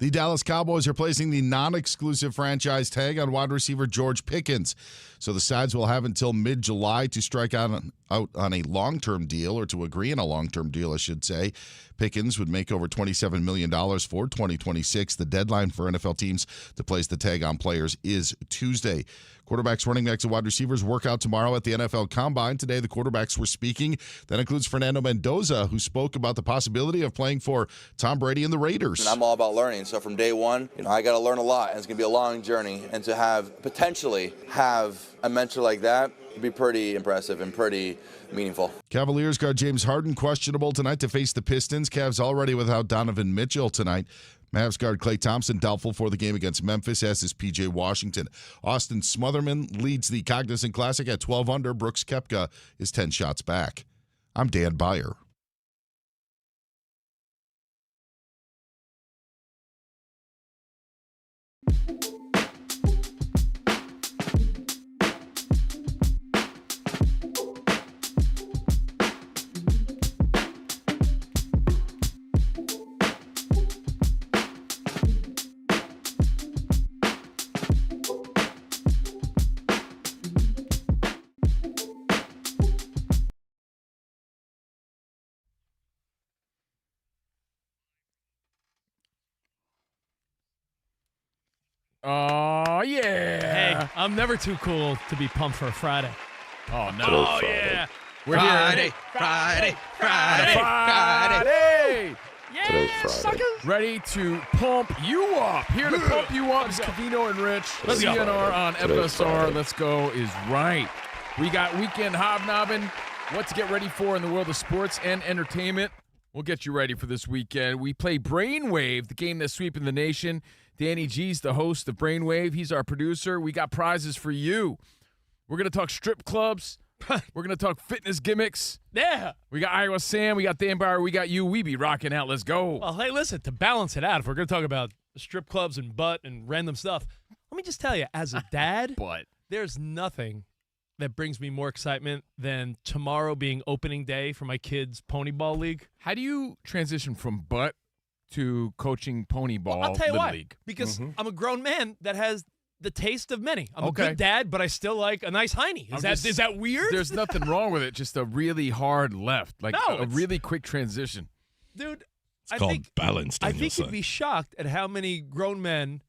The Dallas Cowboys are placing the non-exclusive franchise tag on wide receiver George Pickens. So the sides will have until mid-July to strike out on a long-term deal, or to agree on a long-term deal, I should say. Pickens would make over $27 million for 2026. The deadline for NFL teams to place the tag on players is Tuesday. Quarterbacks, running backs, and wide receivers work out tomorrow at the NFL Combine. Today, the quarterbacks were speaking. That includes Fernando Mendoza, who spoke about the possibility of playing for Tom Brady and the Raiders. And I'm all about learning. So from day one, I got to learn a lot, and it's going to be a long journey. And to potentially have a mentor like that would be pretty impressive and pretty meaningful. Cavaliers guard James Harden questionable tonight to face the Pistons. Cavs already without Donovan Mitchell tonight. Mavs guard Klay Thompson doubtful for the game against Memphis, as is P.J. Washington. Austin Smotherman leads the Cognizant Classic at 12 under. Brooks Koepka is 10 shots back. I'm Dan Beyer. Oh, yeah. Hey, I'm never too cool to be pumped for a Friday. Oh, no. Hello, Oh, Friday. yeah. We're Friday, here. Friday. Yeah, Today's Friday. suckers. Ready to pump you up. Here to pump you up is Covino and Rich. Today's CNR Friday. on Today's FSR. Friday. Let's go is right. We got weekend hobnobbing. What to get ready for in the world of sports and entertainment. We'll get you ready for this weekend. We play Brainwave, the game that's sweeping the nation. Danny G's the host of Brainwave. He's our producer. We got prizes for you. We're going to talk strip clubs. We're going to talk fitness gimmicks. Yeah. We got Iowa Sam. We got Dan Bauer. We got you. We be rocking out. Let's go. Well, hey, listen, to balance it out, if we're going to talk about strip clubs and butt and random stuff, let me just tell you, as a dad, But there's nothing that brings me more excitement than tomorrow being opening day for my kids' pony ball league. how do you transition from butt to coaching pony ball? I'll tell you Little why. League? Because I'm a grown man that has the taste of many. I'm Okay. a good dad, but I still like a nice hiney. Is that weird? There's nothing wrong with it. Just a really hard left, like No, a it's- really quick transition. Dude, It's I called think balance, I Daniel think you'd son. be shocked at how many grown men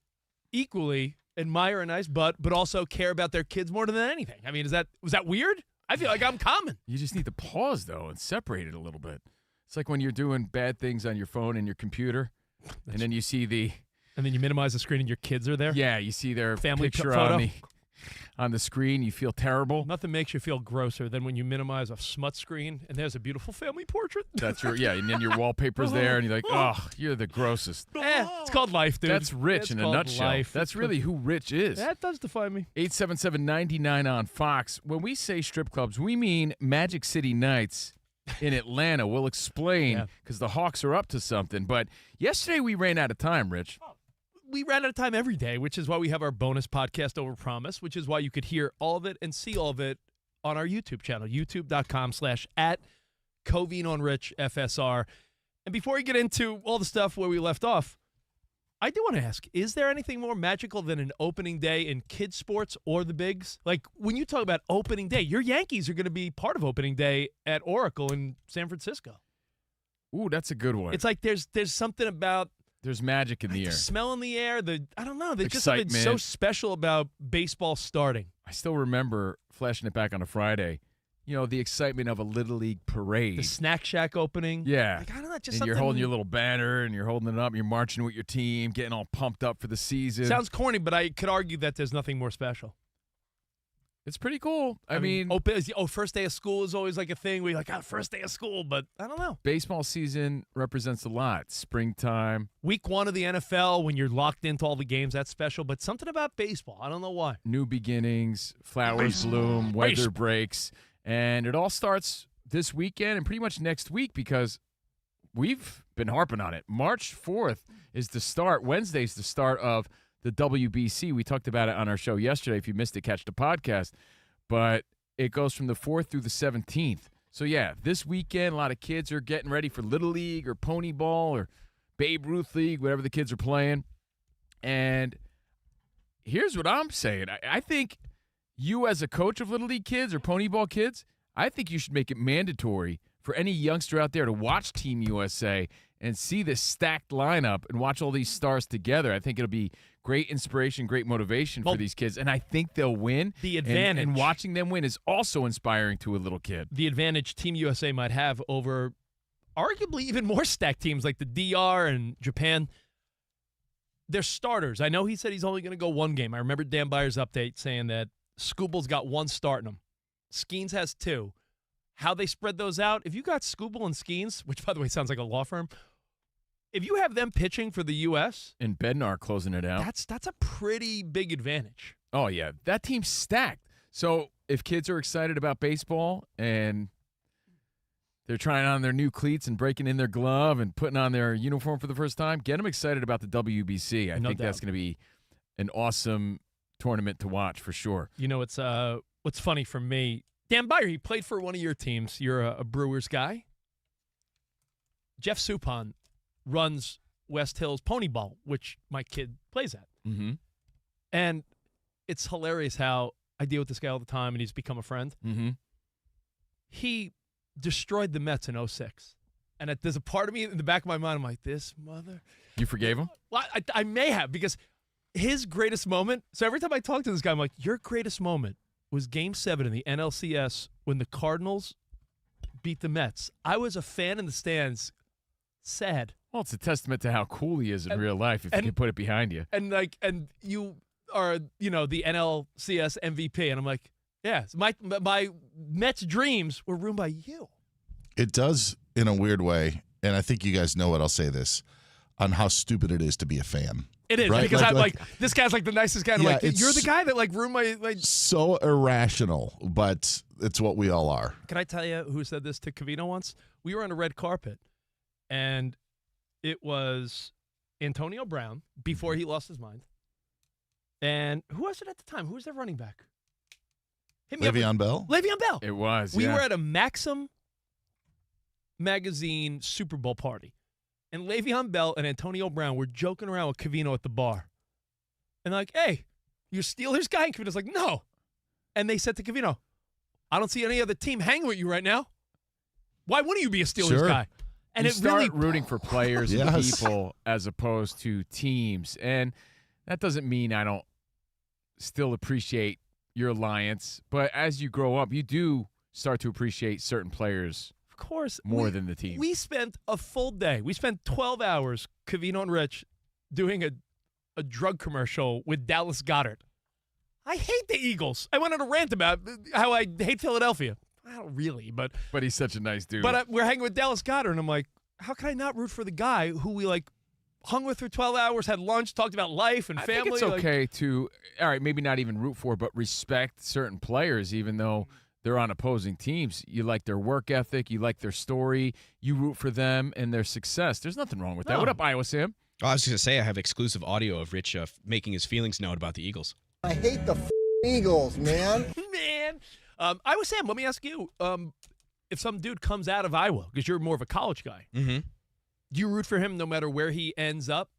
equally admire a nice butt, but also care about their kids more than anything. I mean, was that weird? I feel like I'm common. You just need to pause though and separate it a little bit. It's like when you're doing bad things on your phone and your computer, and then you see the And then you minimize the screen and your kids are there. you see their Family picture photo. on the screen. You feel terrible. Nothing makes you feel grosser than when you minimize a smut screen and there's a beautiful family portrait. That's and then your wallpaper's there, and you're like, oh, you're the grossest. It's called life, dude. That's Rich It's in a called nutshell. life. That's really who Rich is. That does define me. 877-99 on Fox. When we say strip clubs, we mean Magic City Nights in Atlanta. We'll explain because the Hawks are up to something. But yesterday we ran out of time, Rich. We ran out of time every day, which is why we have our bonus podcast, Overpromise, which is why you could hear all of it and see all of it on our YouTube channel, youtube.com/@Covino and Rich FSR. And before we get into all the stuff where we left off, I do want to ask, is there anything more magical than an opening day in kids sports or the bigs? Like, when you talk about opening day, your Yankees are going to be part of opening day at Oracle in San Francisco. Ooh, that's a good one. It's like there's something about There's magic in the the air. smell in the air, I don't know. There's just something so Excitement. special about baseball starting. I still remember flashing it back on a Friday. You know, the excitement of a Little League parade. The Snack Shack opening. Yeah. Like, I don't know, just And something. you're holding your little banner, and you're holding it up, you're marching with your team, getting all pumped up for the season. Sounds corny, but I could argue that there's nothing more special. It's pretty cool. I mean, first day of school is always like a thing where you're like, first day of school, but I don't know. baseball season represents a lot. Springtime, Week 1 of the NFL, when you're locked into all the games, that's special, but something about baseball. I don't know why. new beginnings, flowers bloom, weather breaks, and it all starts this weekend and pretty much next week because we've been harping on it. March 4th is the start. Wednesday's the start of the WBC. We talked about it on our show yesterday. If you missed it, catch the podcast. But it goes from the 4th through the 17th. So, yeah, this weekend, a lot of kids are getting ready for Little League or Pony Ball or Babe Ruth League, whatever the kids are playing. And here's what I'm saying. I think you as a coach of Little League kids or Pony Ball kids, I think you should make it mandatory for any youngster out there to watch Team USA and see this stacked lineup and watch all these stars together. I think it'll be great inspiration, great motivation for these kids, and I think they'll win. The advantage. And watching them win is also inspiring to a little kid. The advantage Team USA might have over arguably even more stacked teams like the DR and Japan, they're starters. I know he said he's only going to go one game. I remember Dan Byer's update saying that Scooble's got one start in him. Skeens has two. How they spread those out, if you got Scooble and Skeens, which, by the way, sounds like a law firm, if you have them pitching for the U.S. and Bednar closing it out, that's a pretty big advantage. Oh, yeah. That team's stacked. So if kids are excited about baseball and they're trying on their new cleats and breaking in their glove and putting on their uniform for the first time, get them excited about the WBC. I think that's going to be an awesome tournament to watch for sure. You know, what's funny for me, Dan Byer, he played for one of your teams. You're a Brewers guy. Jeff Suppan runs West Hills Pony Ball, which my kid plays at. Mm-hmm. And it's hilarious how I deal with this guy all the time, and he's become a friend. Mm-hmm. He destroyed the Mets in 06. And there's a part of me in the back of my mind, I'm like, this mother. You forgave him? Well, I may have, because his greatest moment, so every time I talk to this guy, I'm like, your greatest moment was Game 7 in the NLCS when the Cardinals beat the Mets. I was a fan in the stands, sad. Well, it's a testament to how cool he is in real life if you can put it behind you. And you are, the NLCS MVP, and I'm like, yeah, my Mets dreams were ruined by you. It does in a weird way, and I think you guys know it. I'll say this, on how stupid it is to be a fan. It is, right? because I'm like, this guy's like the nicest guy. And I'm like, you're the guy that ruined my. So irrational, but it's what we all are. Can I tell you who said this to Covino once? We were on a red carpet, and it was Antonio Brown before he lost his mind. And who was it at the time? Who was their running back? Le'Veon Bell? Le'Veon Bell. It was, We were at a Maxim magazine Super Bowl party. And Le'Veon Bell and Antonio Brown were joking around with Covino at the bar. And like, hey, you're Steelers guy? And Covino's like, no. And they said to Covino, I don't see any other team hanging with you right now. Why wouldn't you be a Steelers guy? And you it start really rooting for players and people as opposed to teams. And that doesn't mean I don't still appreciate your alliance. But as you grow up, you do start to appreciate certain players. Of course, more than the team. We spent a full day. We spent 12 hours, Covino and Rich, doing a drug commercial with Dallas Goedert. I hate the Eagles. I went on a rant about how I hate Philadelphia. I don't really, but he's such a nice dude. But we're hanging with Dallas Goedert, and I'm like, how can I not root for the guy who we hung with for 12 hours, had lunch, talked about life and family? I think it's okay to, all right, maybe not even root for, but respect certain players, even though they're on opposing teams. You like their work ethic. You like their story. You root for them and their success. There's nothing wrong with that. What up, Iowa Sam? Oh, I was going to say I have exclusive audio of Rich making his feelings known about the Eagles. I hate the Eagles, man. Iowa Sam, let me ask you, if some dude comes out of Iowa, because you're more of a college guy, do you root for him no matter where he ends up?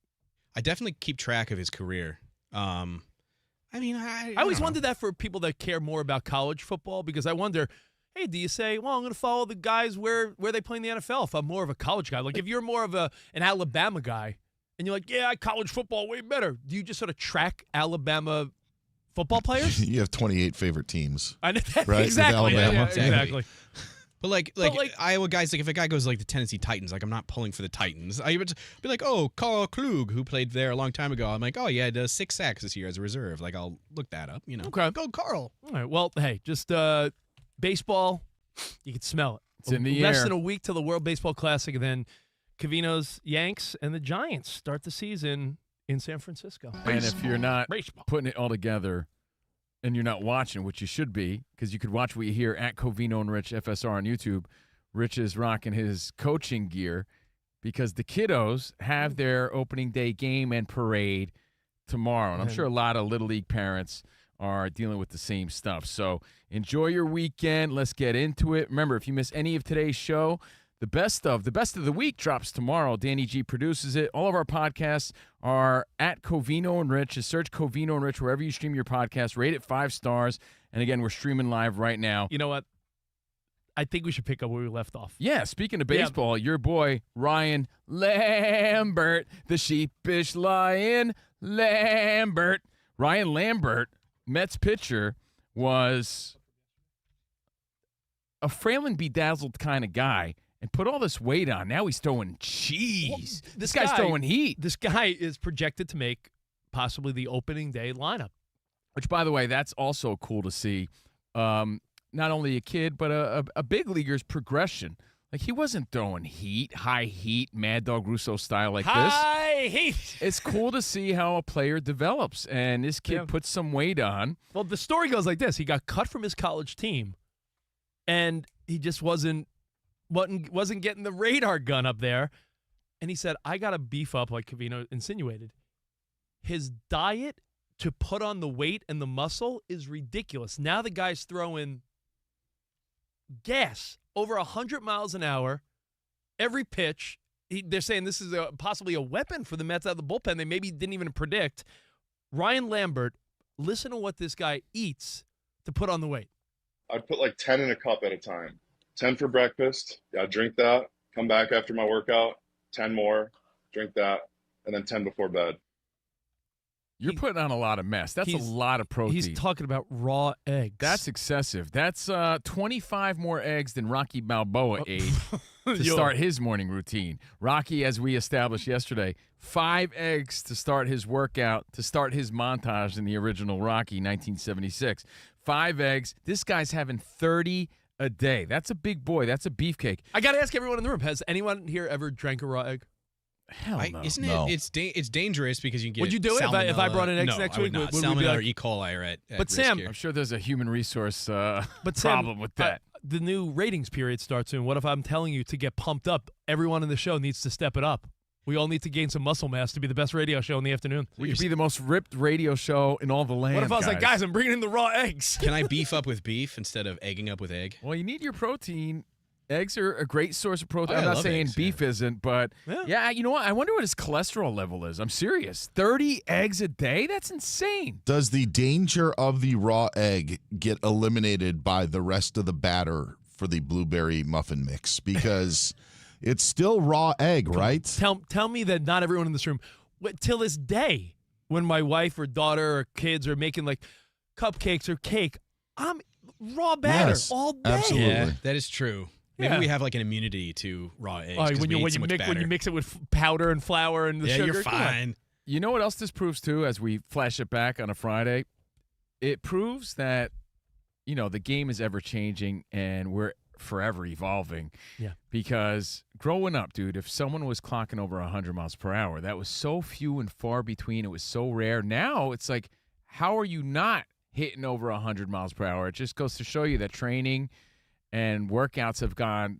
I definitely keep track of his career. I always wondered that for people that care more about college football, because I wonder, hey, do you say, well, I'm going to follow the guys where they play in the NFL if I'm more of a college guy? Like if you're more of an Alabama guy and you're like, yeah, college football way better, do you just sort of track Alabama football players? You have 28 favorite teams. I know that. Right? Exactly. Alabama. Exactly. But like Iowa guys, if a guy goes the Tennessee Titans, I'm not pulling for the Titans. I would be like, oh, Carl Klug, who played there a long time ago. I'm like, oh, yeah, he had 6 sacks this year as a reserve. I'll look that up, Okay. Go Carl. All right, well, hey, just baseball, you can smell it. It's in the Less air. than a week till the World Baseball Classic, and then Covino's Yanks and the Giants start the season in San Francisco. And if you're not Baseball. putting it all together and you're not watching, which you should be, because you could watch what you hear at Covino and Rich FSR on YouTube, Rich is rocking his coaching gear because the kiddos have their opening day game and parade tomorrow. And I'm sure a lot of Little League parents are dealing with the same stuff. So enjoy your weekend. Let's get into it. Remember, if you miss any of today's show, The best of the week drops tomorrow. Danny G produces it. All of our podcasts are at Covino and Rich. Just search Covino and Rich wherever you stream your podcast. Rate it 5 stars. And again, we're streaming live right now. You know what? I think we should pick up where we left off. Yeah, speaking of baseball, your boy Ryan Lambert, the sheepish lion Lambert. Ryan Lambert, Mets pitcher, was a frail and bedazzled kind of guy. And put all this weight on. Now he's throwing cheese. Well, this guy's throwing heat. This guy is projected to make possibly the opening day lineup. Which, by the way, that's also cool to see. Not only a kid, but a big leaguer's progression. Like, he wasn't throwing high heat, Mad Dog Russo style like this. High heat. It's cool to see how a player develops. And this kid puts some weight on. Well, the story goes like this. He got cut from his college team, and he just wasn't getting the radar gun up there. And he said, I got to beef up, like Covino insinuated. His diet to put on the weight and the muscle is ridiculous. Now the guy's throwing gas over 100 miles an hour every pitch. They're saying this is possibly a weapon for the Mets out of the bullpen they maybe didn't even predict. Ryan Lambert, listen to what this guy eats to put on the weight. I'd put like 10 in a cup at a time. 10 for breakfast. Yeah, drink that. Come back after my workout. 10 more. Drink that. And then 10 before bed. You're putting on a lot of mess. That's a lot of protein. He's talking about raw eggs. That's excessive. That's 25 more eggs than Rocky Balboa ate to start his morning routine. Rocky, as we established yesterday, 5 eggs to start his workout, to start his montage in the original Rocky, 1976. 5 eggs. This guy's having 30 a day. That's a big boy. That's a beefcake. I got to ask everyone in the room, has anyone here ever drank a raw egg? Hell no. Isn't No. it? It's dangerous because you can get. Would you do it if I brought in eggs no, next I week? would not. Would we be Salmonella like- or E. coli are at But Sam, risk I'm here. sure there's a human resource But problem Sam, with that. The new ratings period starts soon. What if I'm telling you to get pumped up? Everyone in the show needs to step it up. We all need to gain some muscle mass to be the best radio show in the afternoon. We could be the most ripped radio show in all the land. What if I was like, guys, I'm bringing in the raw eggs? Can I beef up with beef instead of egging up with egg? Well, you need your protein. Eggs are a great source of protein. Oh, I'm I not love saying eggs, beef isn't, but yeah, you know what? I wonder what his cholesterol level is. I'm serious. 30 eggs a day? That's insane. Does the danger of the raw egg get eliminated by the rest of the batter for the blueberry muffin mix? Because it's still raw egg, right? Tell me that not everyone in this room, till this day, when my wife or daughter or kids are making like cupcakes or cake, I'm raw batter Yes, all day. absolutely. Yeah, that is true. Maybe Yeah. we have like an immunity to raw eggs. Oh, 'cause when we you eat so much when you batter. mix it with powder and flour and the yeah, sugar, you're come on. fine. You know what else this proves, too, as we flash it back on a Friday? It proves that, you know, the game is ever-changing and we're forever evolving. Yeah. Because growing up, dude, if someone was clocking over 100 miles per hour, that was so few and far between. It was so rare. Now it's like, how are you not hitting over 100 miles per hour? It just goes to show you that training and workouts have gone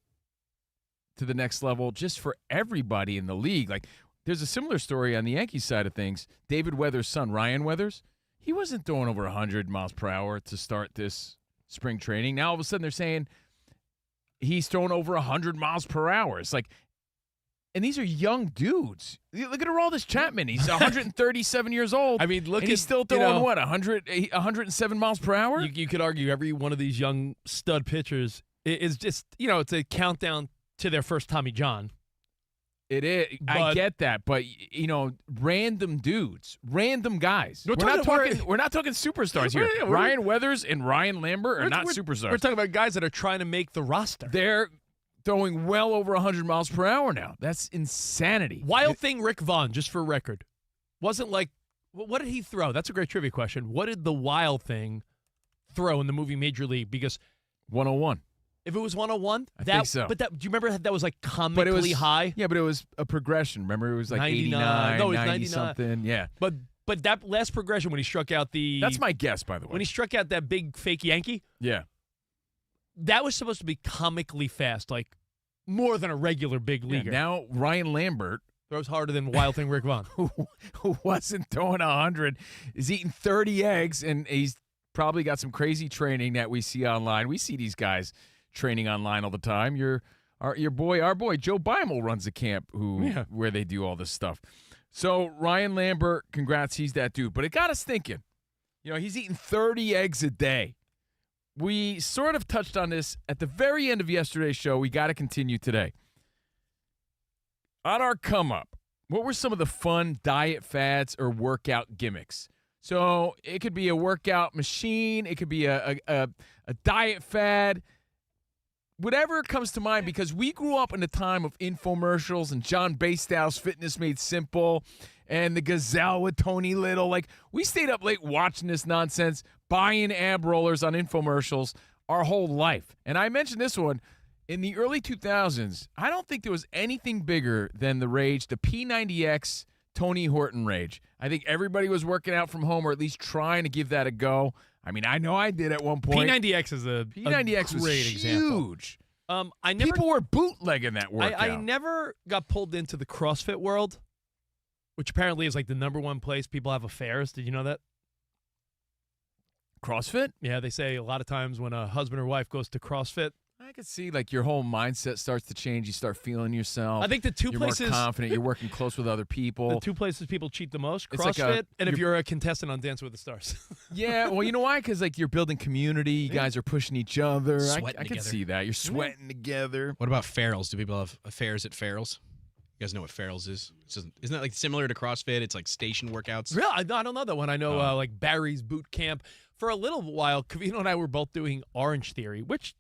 to the next level just for everybody in the league. Like, there's a similar story on the Yankees side of things. David Weathers' son, Ryan Weathers, he wasn't throwing over 100 miles per hour to start this spring training. Now all of a sudden they're saying he's throwing over 100 miles per hour. It's like, and these are young dudes. Look at Aroldis Chapman. He's 137 years old. I mean, look and he's at, still you throwing, know, what, 107 miles per hour? You could argue every one of these young stud pitchers is just, you know, it's a countdown to their first Tommy John. It is. I But- get that, but you know, random dudes, random guys. We're We're not talking- talking. We're not talking superstars here. We're- Ryan Weathers and Ryan Lambert are not superstars. We're talking about guys that are trying to make the roster. They're throwing well over 100 miles per hour now. That's insanity. Wild thing, Rick Vaughn, just for record, wasn't like, what did he throw? That's a great trivia question. What did the Wild thing throw in the movie Major League? Because 101. if it was 101, I think so. But that, do you remember that was like comically But it was high? Yeah, but it was a progression. Remember, it was like 99. 89, No, it was 90 99. something. Yeah. But that last progression when he struck out That's my guess, by the way. when he struck out that big fake Yankee, yeah. that was supposed to be comically fast, like more than a regular big Yeah, leaguer. now Ryan Lambert, Throws harder than Wild thing Rick Vaughn. who wasn't throwing 100, is eating 30 eggs, and he's probably got some crazy training that we see online. We see these guys training online all the time. Our boy Joe Beimel runs a camp where they do all this stuff. So Ryan Lambert, congrats, he's that dude. But it got us thinking. He's eating 30 eggs a day. We sort of touched on this at the very end of yesterday's show. We got to continue today. On our come up, what were some of the fun diet fads or workout gimmicks? So it could be a workout machine. It could be a diet fad. Whatever comes to mind, because we grew up in a time of infomercials and John Bastow's Fitness Made Simple and the Gazelle with Tony Little. Like, we stayed up late watching this nonsense, buying ab rollers on infomercials our whole life. And I mentioned this one. In the early 2000s, I don't think there was anything bigger than the rage, the P90X Tony Horton rage. I think everybody was working out from home or at least trying to give that a go. I mean, I know I did at one point. P90X is a P90X was great huge. Example. People were bootlegging that workout. I never got pulled into the CrossFit world, which apparently is like the number one place people have affairs. Did you know that? CrossFit? Yeah, they say a lot of times when a husband or wife goes to CrossFit, I could see like your whole mindset starts to change. You start feeling yourself. I think you're more confident. You're working close with other people. The two places people cheat the most, It's CrossFit, and if you're a contestant on Dance with the Stars. Yeah, well, you know why? Because like you're building community. You guys are pushing each other. Sweating I can together. see that. You're sweating together. What about Farrell's? Do people have affairs at Farrell's? You guys know what Farrell's is? Isn't that like similar to CrossFit? It's like station workouts. Really? I don't know that one. I know like Barry's boot camp. For a little while, Covino and I were both doing Orange Theory, which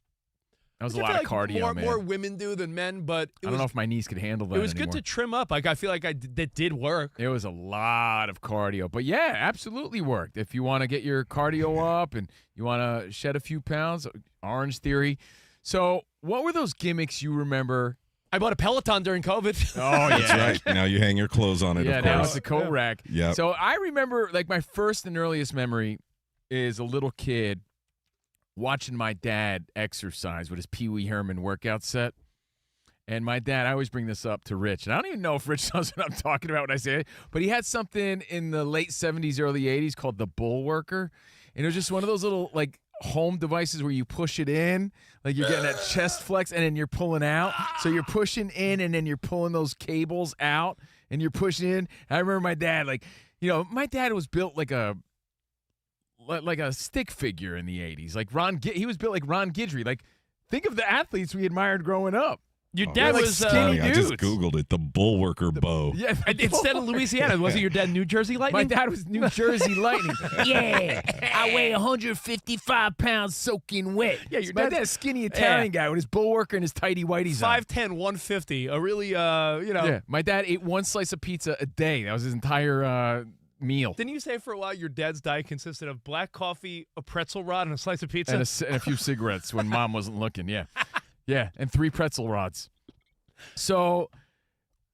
that was a lot of cardio, man. More women do than men, but I don't know if my knees could handle that. It was anymore. good to trim up. Like I feel like that did work. It was a lot of cardio, but yeah, absolutely worked. If you want to get your cardio up and you want to shed a few pounds, Orange Theory. So, what were those gimmicks you remember? I bought a Peloton during COVID. Oh, yeah. That's right. Now you hang your clothes on it, Yeah, of now course. it's a coat rack. Yep. So I remember, like, my first and earliest memory is a little kid watching my dad exercise with his Pee Wee Herman workout set. And my dad, I always bring this up to Rich, and I don't even know if Rich knows what I'm talking about when I say it, but he had something in the late 70s, early 80s called the Bull Worker. And it was just one of those little, like, home devices where you push it in, like you're getting that chest flex, and then you're pulling out. So you're pushing in, and then you're pulling those cables out, and you're pushing in. I remember my dad, like, my dad was built like a stick figure in the 80s. Like he was built like Ron Guidry. Like, think of the athletes we admired growing up. Your dad was skinny I dudes. just Googled it. The Bullworker bow. Yeah, instead of Louisiana, wasn't your dad New Jersey Lightning? My dad was New Jersey Lightning. Yeah, I weigh 155 pounds soaking wet. Yeah, my dad's skinny Italian guy with his Bullworker and his tighty whities on. 5'10", 150. A really, Yeah, my dad ate one slice of pizza a day. That was his entire meal. Didn't you say for a while your dad's diet consisted of black coffee, a pretzel rod, and a slice of pizza? And a few cigarettes when mom wasn't looking, yeah. Yeah, and 3 pretzel rods. So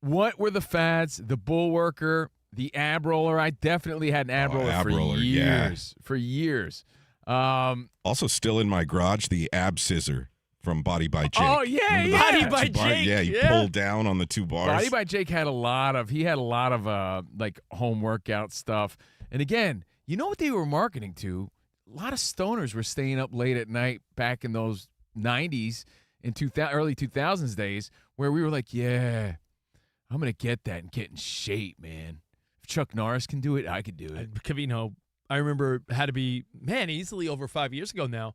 what were the fads? The Bull Worker, the ab roller. I definitely had an ab roller ab for roller, years. For years. Also still in my garage, the ab scissor from Body by Jake. Oh, yeah, Remember yeah. the Body by two bar- Jake, Yeah, you yeah. pull down on the 2 bars. Body by Jake had a lot of like home workout stuff. And again, you know what they were marketing to? A lot of stoners were staying up late at night back in those 90s and early 2000s days where we were like, yeah, I'm going to get that and get in shape, man. If Chuck Norris can do it, I could do it. Covino, I remember had to be, easily over 5 years ago now.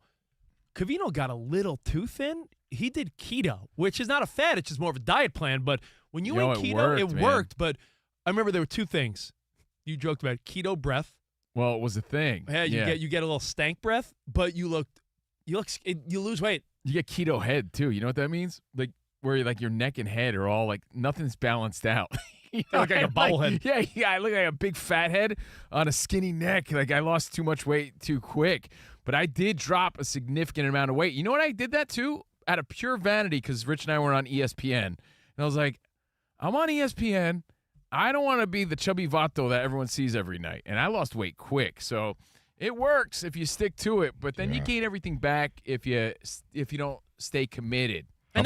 Covino got a little too thin. He did keto, which is not a fad. It's just more of a diet plan. But when you went keto, it worked. But I remember there were 2 things. You joked about keto breath. Well, it was a thing. Yeah, you get a little stank breath, but you lose weight. You get keto head too. You know what that means? Like where like your neck and head are all like nothing's balanced out. You look like a bobblehead. Yeah, I look like a big fat head on a skinny neck. Like I lost too much weight too quick. But I did drop a significant amount of weight. You know what I did that too? Out of pure vanity, because Rich and I were on ESPN. And I was like, I'm on ESPN. I don't want to be the chubby vato that everyone sees every night. And I lost weight quick. So it works if you stick to it, but then you gain everything back if you don't stay committed. I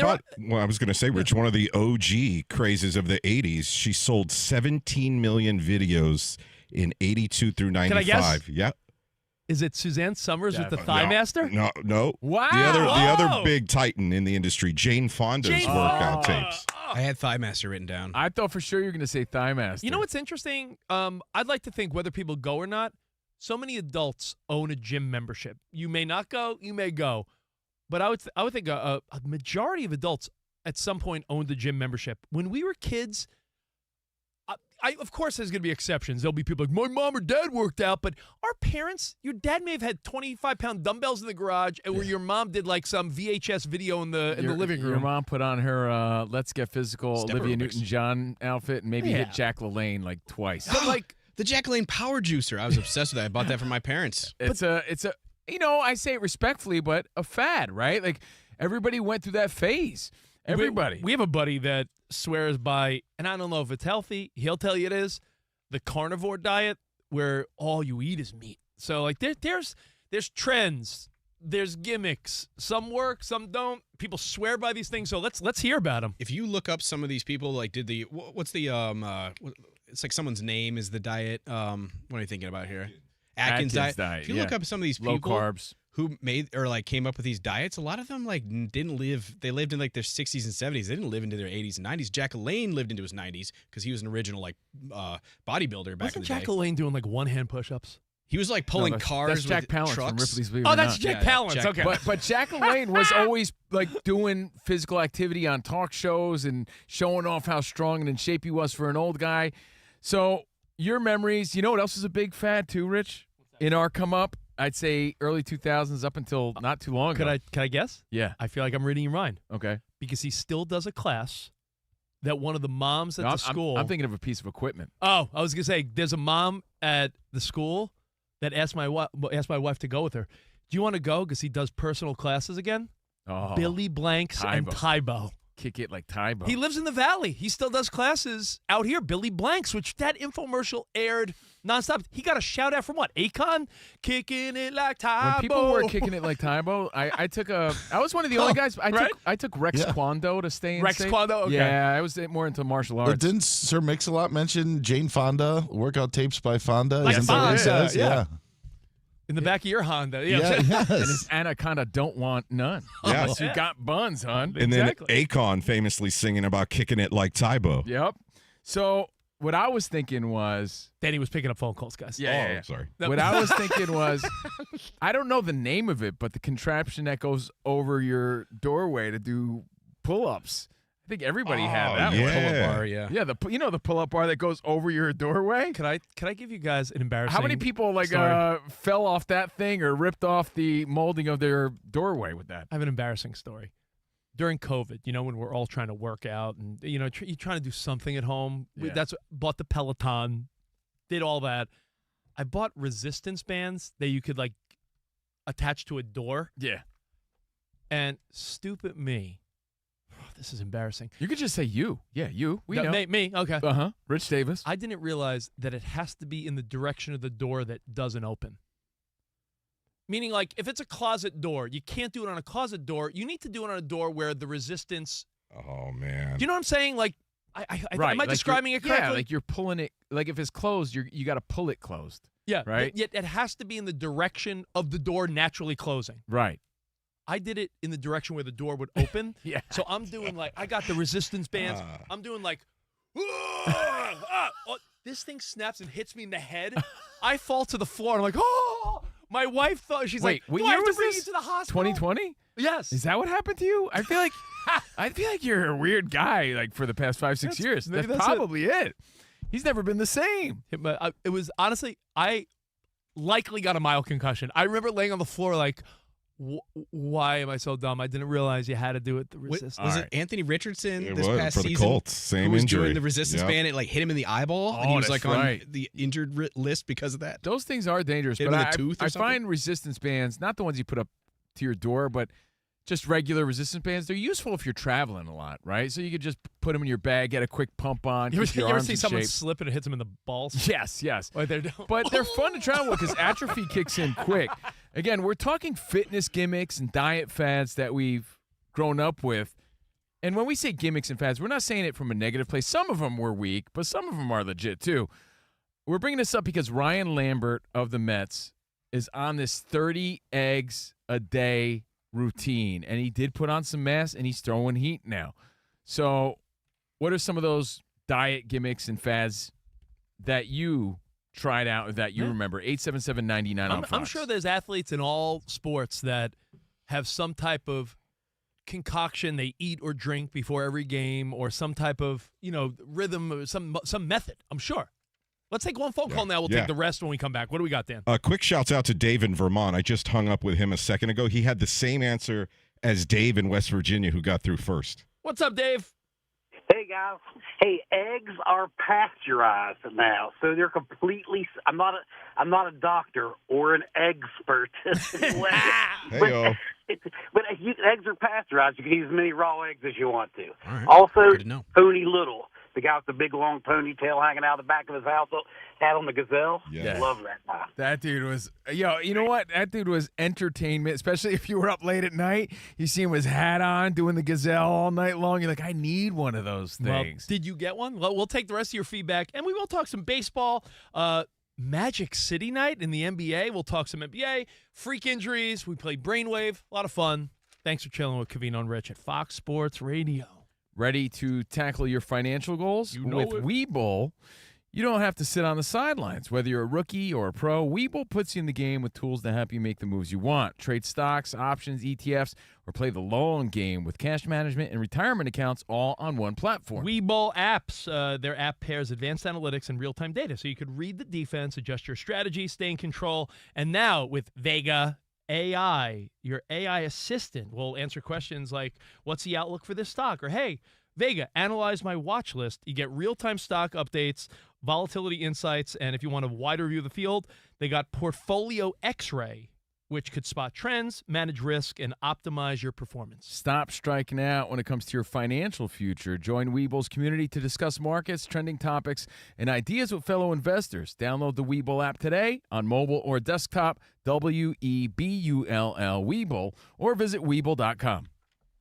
was going to say, Rich, one of the OG crazes of the 80s, she sold 17 million videos in 82 through 95. Can I guess? Yeah. Is it Suzanne Summers with the Thigh Master? No. Wow. The other big titan in the industry, Jane Fonda's workout tapes. I had Thigh Master written down. I thought for sure you were going to say Thigh Master. You know what's interesting? I'd like to think whether people go or not, so many adults own a gym membership. You may not go, you may go. But I would think a majority of adults at some point owned a gym membership. When we were kids, of course there's going to be exceptions. There'll be people like, my mom or dad worked out. But our parents, your dad may have had 25-pound dumbbells in the garage, and where your mom did like some VHS video in the living room. Your mom put on her Let's Get Physical Step Olivia aerobics. Newton-John outfit and maybe hit Jack LaLanne like twice. But like The Jack LaLanne Power Juicer. I was obsessed with that. I bought that from my parents. It's a I say it respectfully, but a fad, right? Like everybody went through that phase. Everybody. We have a buddy that swears by, and I don't know if it's healthy, he'll tell you it is, the carnivore diet where all you eat is meat. So like there's trends, there's gimmicks. Some work, some don't. People swear by these things. So let's hear about them. If you look up some of these people, like what's the it's like someone's name is the diet. What are you thinking about here? Atkins diet. If you look up some of these people low carbs who made or like came up with these diets, a lot of them like didn't live. They lived in like their 60s and 70s. They didn't live into their 80s and 90s. Jack LaLanne lived into his 90s because he was an original like bodybuilder back in the Jack day. LaLanne doing like one-hand push-ups? He was like pulling cars. That's Jack with Palance trucks. from Ripley's Believe It Oh, or that's Not. Jack Palance. Jack Okay. But Jack LaLanne was always like doing physical activity on talk shows and showing off how strong and in shape he was for an old guy. So your memories, you know what else is a big fad too, Rich? In our come up, I'd say early 2000s up until not too long ago. Can I guess? Yeah. I feel like I'm reading your mind Okay. because he still does a class that one of the moms at the school. I'm thinking of a piece of equipment. Oh, I was gonna say there's a mom at the school that asked my wife to go with her. Do you want to go? Because he does personal classes again. Oh, Billy Blanks and Tybo. Kick it like Tybo. He lives in the Valley. He still does classes out here. Billy Blanks, which that infomercial aired nonstop. He got a shout out from what? Akon? Kicking it like Tybo. When people were kicking it like Tybo, I was one of the only guys. I took Rex Kwando to stay in Rex shape. Kwando? Okay. Yeah, I was more into martial arts. But didn't Sir Mix-a-Lot mention Jane Fonda, workout tapes by Fonda? Like Isn't that what he Fonda, says? yeah. In the back of your Honda. Yeah, yes. And his anaconda don't want none. Yeah. Unless you got buns, hon. And Exactly. then Akon famously singing about kicking it like Tybo. Yep. So what I was thinking was, Danny was picking up phone calls, guys. Yeah. Sorry. What I was thinking was, I don't know the name of it, but the contraption that goes over your doorway to do pull-ups. I think everybody had that one. yeah. Pull-up bar, yeah. Yeah, the pull-up bar that goes over your doorway. Can I give you guys an embarrassing? How many people story? fell off that thing or ripped off the molding of their doorway with that? I have an embarrassing story. During COVID, when we're all trying to work out and you're trying to do something at home. Yeah. Bought the Peloton, did all that. I bought resistance bands that you could like attach to a door. Yeah. And stupid me, this is embarrassing. You could just say you. Yeah, you. We know. Me. Okay. Uh-huh. Rich Davis. I didn't realize that it has to be in the direction of the door that doesn't open. Meaning, like, if it's a closet door, you can't do it on a closet door. You need to do it on a door where the resistance. Oh, man. Do you know what I'm saying? Like, Right. am I like describing it correctly? Yeah, like you're pulling it. Like if it's closed, you got to pull it closed. Yeah. Right? Yet it has to be in the direction of the door naturally closing. Right. I did it in the direction where the door would open. Yeah. So I'm doing like, I got the resistance bands. I'm doing like, this thing snaps and hits me in the head. I fall to the floor. I'm like, oh. My wife thought, she's Wait, like, what "Do I year have to was bring this? you to the hospital?" 2020? Yes. Is that what happened to you? I feel like you're a weird guy. Like for the past 5-6 years. maybe That's that's it. probably it. He's never been the same. It was honestly, I likely got a mild concussion. I remember laying on the floor like, why am I so dumb? I didn't realize you had to do it. The resistance. Was it Anthony Richardson It this was past for the season? Colts. Same who was injury. doing the resistance Yep. band? It like hit him in the eyeball, and he Oh, was that's like on right. the injured list because of that. Those things are dangerous. Hit But him in I, the tooth or I something? find resistance bands, not the ones you put up to your door, but just regular resistance bands. They're useful if you're traveling a lot, right? So you could just put them in your bag, get a quick pump on, You keep your ever arms see in someone shape. slip and it hits them in the balls? Yes. But But they're fun to travel with because atrophy kicks in quick. Again, we're talking fitness gimmicks and diet fads that we've grown up with. And when we say gimmicks and fads, we're not saying it from a negative place. Some of them were weak, but some of them are legit too. We're bringing this up because Ryan Lambert of the Mets is on this 30 eggs a day routine, and he did put on some mass, and he's throwing heat now. So what are some of those diet gimmicks and fads that you tried out that you remember? 877-99 on Fox. I'm sure there's athletes in all sports that have some type of concoction they eat or drink before every game, or some type of, rhythm, or some method. I'm sure. Let's take one phone call now. We'll take the rest when we come back. What do we got, Dan? Quick shouts out to Dave in Vermont. I just hung up with him a second ago. He had the same answer as Dave in West Virginia, who got through first. What's up, Dave? Hey, guys. Hey, eggs are pasteurized now, so they're completely. I'm not a doctor or an expert. Hey-o. But eggs are pasteurized. You can use as many raw eggs as you want to. All right. Also, Good to know. Pony Little, the guy with the big long ponytail hanging out the back of his house, had on the gazelle. Yes. Love that guy. That dude was, you know what? That dude was entertainment, especially if you were up late at night. You see him with his hat on, doing the gazelle all night long. You're like, I need one of those things. Well, did you get one? Well, we'll take the rest of your feedback, and we will talk some baseball. Magic City night in the NBA. We'll talk some NBA. Freak injuries. We played Brainwave. A lot of fun. Thanks for chilling with Covino and Rich at Fox Sports Radio. Ready to tackle your financial goals? With Weeble, you don't have to sit on the sidelines. Whether you're a rookie or a pro, Weeble puts you in the game with tools to help you make the moves you want. Trade stocks, options, ETFs, or play the long game with cash management and retirement accounts all on one platform. Weeble apps, their app pairs advanced analytics and real-time data, so you could read the defense, adjust your strategy, stay in control. And now with Vega AI, your AI assistant will answer questions like, what's the outlook for this stock? Or, hey, Vega, analyze my watch list. You get real-time stock updates, volatility insights, and if you want a wider view of the field, they got Portfolio X-Ray, which could spot trends, manage risk, and optimize your performance. Stop striking out when it comes to your financial future. Join Weeble's community to discuss markets, trending topics, and ideas with fellow investors. Download the Weeble app today on mobile or desktop, Webull, Weeble, or visit Weeble.com.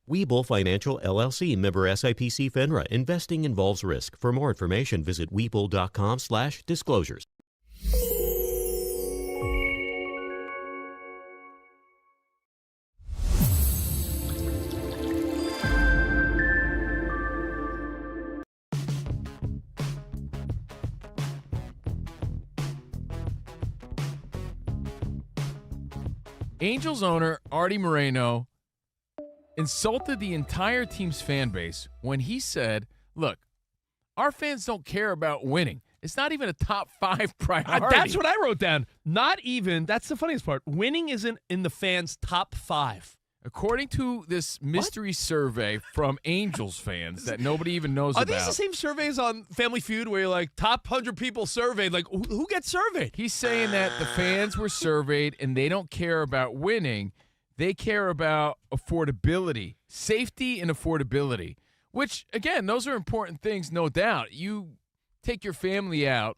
Weeble Financial LLC, member SIPC FINRA. Investing involves risk. For more information, visit Weeble.com/disclosures. Angels owner Artie Moreno insulted the entire team's fan base when he said, look, our fans don't care about winning. It's not even a top 5 priority. That's what I wrote down. Not even. That's the funniest part. Winning isn't in the fans' top 5. According to this mystery survey from Angels fans that nobody even knows about. Are these the same surveys on Family Feud where you're like, top 100 people surveyed? Like, who gets surveyed? He's saying that the fans were surveyed and they don't care about winning. They care about affordability, safety and affordability, which, again, those are important things, no doubt. You take your family out.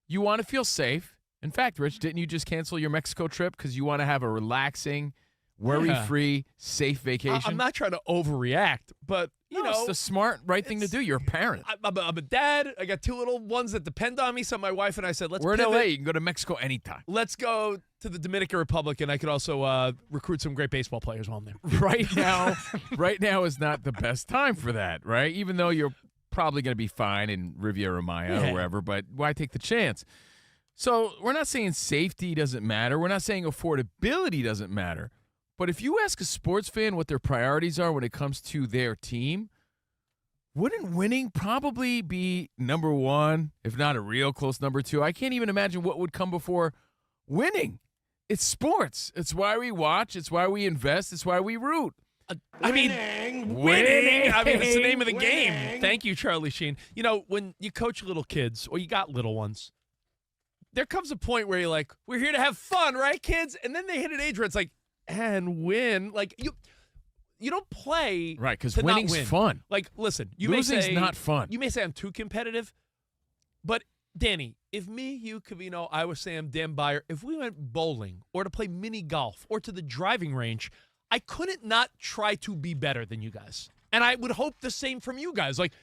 You want to feel safe. In fact, Rich, didn't you just cancel your Mexico trip because you want to have a relaxing, worry-free, safe vacation? I'm not trying to overreact, but, you know. It's the smart, right thing to do. You're a parent. I'm a dad. I got 2 little ones that depend on me. So my wife and I said, We're in LA. You can go to Mexico anytime. Let's go to the Dominican Republic, and I could also recruit some great baseball players while I'm there. Right now is not the best time for that, right? Even though you're probably going to be fine in Riviera Maya or wherever, but why take the chance? So we're not saying safety doesn't matter. We're not saying affordability doesn't matter. But if you ask a sports fan what their priorities are when it comes to their team, wouldn't winning probably be number 1, if not a real close number 2? I can't even imagine what would come before winning. It's sports. It's why we watch. It's why we invest. It's why we root. Winning. I mean, it's the name of the game. Thank you, Charlie Sheen. You know, when you coach little kids or you got little ones, there comes a point where you're like, we're here to have fun, right, kids? And then they hit an age where it's like, and win. Like, you don't play right, because winning's fun. Like, listen, losing's not fun. You may say I'm too competitive, but Danny, if me, you, Covino, Iowa Sam, Dan Byer, if we went bowling or to play mini golf or to the driving range, I couldn't not try to be better than you guys. And I would hope the same from you guys. Like,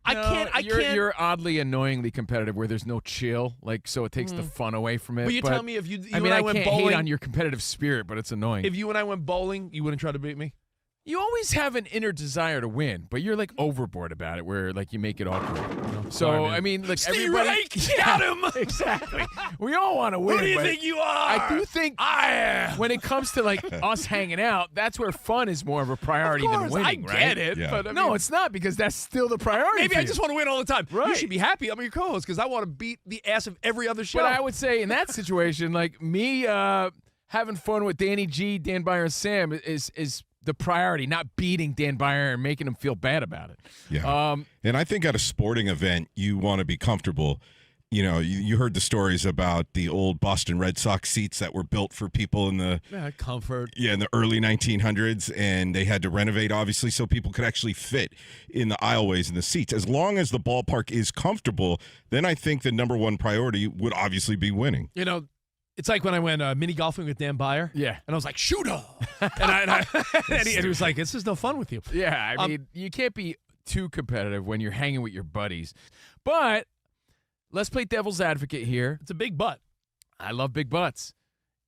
I can't. You're oddly annoyingly competitive where there's no chill, like so it takes the fun away from it. But you tell me if you I mean, and I I went can't bowling hate on your competitive spirit, but it's annoying. If you and I went bowling, you wouldn't try to beat me? You always have an inner desire to win, but you're like overboard about it, where like you make it awkward. So I mean, like Steve everybody, Reich, got him. Exactly. We all want to win. Who do you but think you are? I do think when it comes to like us hanging out, that's where fun is more of a priority than winning, I right? get it, Yeah. but I mean, No, it's not because that's still the priority. maybe for I you. just want to win all the time. You Right. should be happy I'm your co-host because I want to beat the ass of every other show. But I would say in that situation, like me having fun with Danny G, Dan Byer, and Sam is the priority, not beating Dan Byer and making him feel bad about it. Yeah. And I think at a sporting event, you want to be comfortable. You know, you heard the stories about the old Boston Red Sox seats that were built for people in the comfort. Yeah, in the early 1900s, and they had to renovate, obviously, so people could actually fit in the aisleways and the seats. As long as the ballpark is comfortable, then I think the number one priority would obviously be winning. You know, it's like when I went mini golfing with Dan Byer. Yeah. And I was like, shooter. and he was like, this is no fun with you. Yeah, I mean, you can't be too competitive when you're hanging with your buddies. But let's play devil's advocate here. It's a big butt. I love big butts.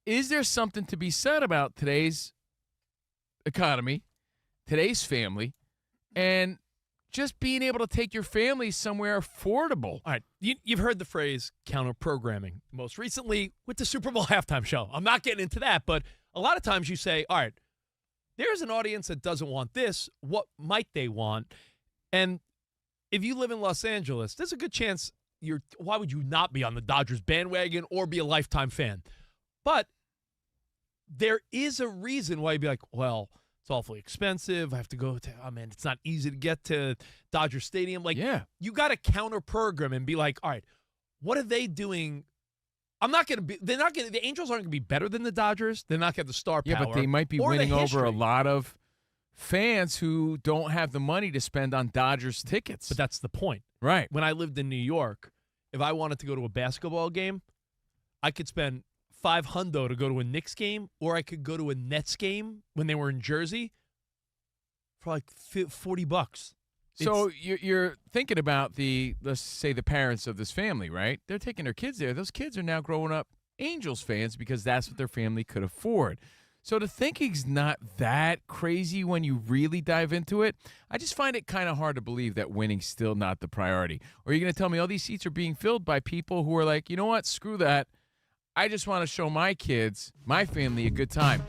Is there something to be said about today's economy, today's family, and just being able to take your family somewhere affordable? All right, you've heard the phrase counter-programming, most recently with the Super Bowl halftime show. I'm not getting into that, but a lot of times you say, all right, there's an audience that doesn't want this. What might they want? And if you live in Los Angeles, there's a good chance why would you not be on the Dodgers bandwagon or be a lifetime fan? But there is a reason why you'd be like, well, it's awfully expensive. I have to go to, oh man, it's not easy to get to Dodger Stadium. Like, you got to counter program and be like, all right, what are they doing? The Angels aren't going to be better than the Dodgers. They're not going to have the star power. Yeah, but they might be winning over a lot of fans who don't have the money to spend on Dodgers tickets. But that's the point. Right. When I lived in New York, if I wanted to go to a basketball game, I could spend $500 to go to a Knicks game, or I could go to a Nets game when they were in Jersey for like $40. So you're thinking about let's say the parents of this family, right? They're taking their kids there. Those kids are now growing up Angels fans because that's what their family could afford. So the thinking's not that crazy when you really dive into it. I just find it kind of hard to believe that winning's still not the priority. Or are you going to tell me all these seats are being filled by people who are like, you know what, screw that. I just want to show my kids, my family, a good time.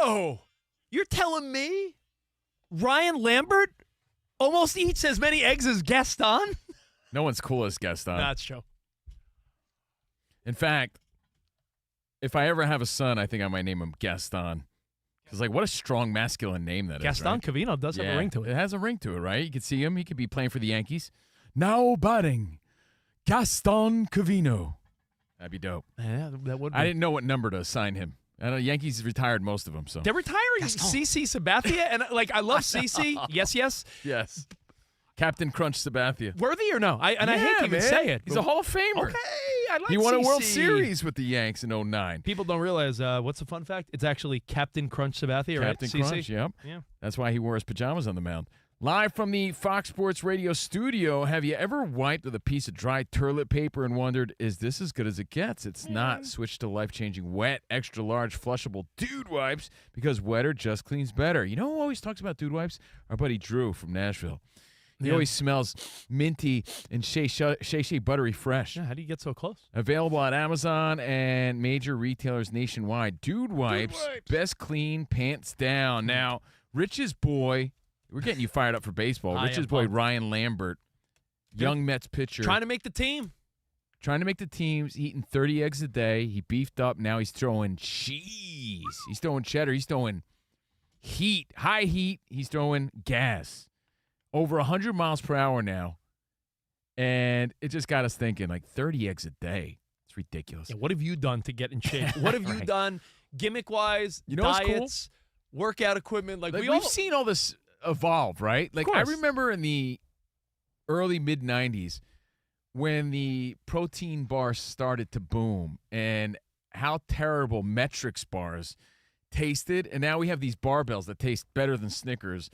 Whoa. You're telling me Ryan Lambert almost eats as many eggs as Gaston? No one's cool as Gaston. That's true. In fact, if I ever have a son, I think I might name him Gaston. Because, like, what a strong masculine name that Gaston is, right? Covino does have a ring to it. It has a ring to it, right? You can see him. He could be playing for the Yankees. Now batting, Gaston Covino. That'd be dope. Yeah, that would be. I didn't know what number to assign him. I know Yankees retired most of them, so. They're retiring CC Sabathia, and, like, I love CC. Yes. Yes. Captain Crunch Sabathia. Worthy or no? I hate to even say it. He's a Hall of Famer. Okay, I like He won a World CC. Series with the Yanks in 09. People don't realize, what's the fun fact? It's actually Captain Crunch Sabathia, right? Captain Crunch, yep. Yeah. That's why he wore his pajamas on the mound. Live from the Fox Sports Radio studio, have you ever wiped with a piece of dry toilet paper and wondered, is this as good as it gets? It's not. Switch to life-changing wet, extra-large, flushable Dude Wipes because wetter just cleans better. You know who always talks about Dude Wipes? Our buddy Drew from Nashville. He always smells minty and shea buttery fresh. Yeah, how do you get so close? Available at Amazon and major retailers nationwide. Dude Wipes, best clean pants down. Now, Rich's boy, we're getting you fired up for baseball. Rich's boy, Ryan Lambert, young Mets pitcher. Trying to make the team. Trying to make the teams, eating 30 eggs a day. He beefed up. Now he's throwing cheese. He's throwing cheddar. He's throwing heat, high heat. He's throwing gas. Over 100 miles per hour now. And it just got us thinking, like 30 eggs a day. It's ridiculous. Yeah, what have you done to get in shape? What have you done gimmick-wise, diets, workout equipment? Like we've seen all this evolve, right? Like I remember in the early mid-90s when the protein bars started to boom and how terrible Metrics bars tasted. And now we have these barbells that taste better than Snickers.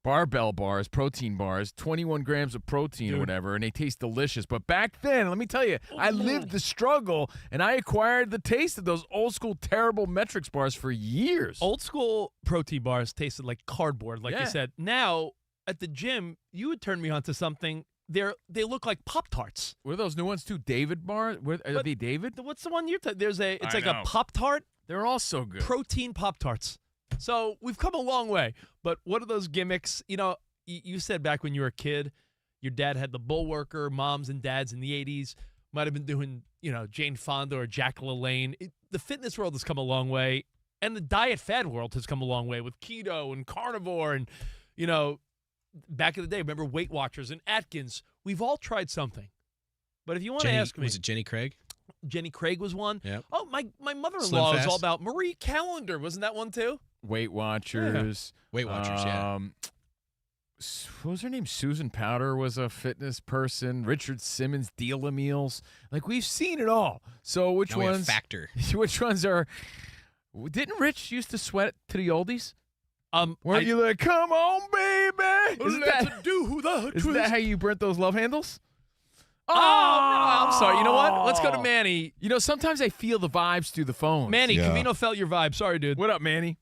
Barbell bars, protein bars, 21 grams of protein or whatever, and they taste delicious. But back then, let me tell you, I lived the struggle, and I acquired the taste of those old-school terrible Metrics bars for years. Old-school protein bars tasted like cardboard, like you said. Now, at the gym, you would turn me on to something. They look like Pop-Tarts. What are those new ones, too? David bars? Are they David? What's the one you're talking? It's like a Pop-Tart. They're all so good. Protein Pop-Tarts. So we've come a long way, but what are those gimmicks? You know, you said back when you were a kid, your dad had the Bullworker, moms and dads in the 80s, might have been doing, Jane Fonda or Jack LaLanne. The fitness world has come a long way, and the diet fad world has come a long way with keto and carnivore and, back in the day, remember Weight Watchers and Atkins. We've all tried something. But if you want to ask me. Was it Jenny Craig? Jenny Craig was one. Yep. Oh, my mother-in-law is all about Marie Callender. Wasn't that one too? Weight Watchers. Yeah. Weight Watchers, yeah. What was her name? Susan Powder was a fitness person. Richard Simmons, Deal Meals. Like, we've seen it all. So which now ones? Factor. Which ones are? Didn't Rich used to sweat to the oldies? Weren't you like, come on, baby? Isn't that how you burnt those love handles? Oh, I'm sorry. You know what? Let's go to Manny. Sometimes I feel the vibes through the phone. Manny, Covino felt your vibe. Sorry, dude. What up, Manny?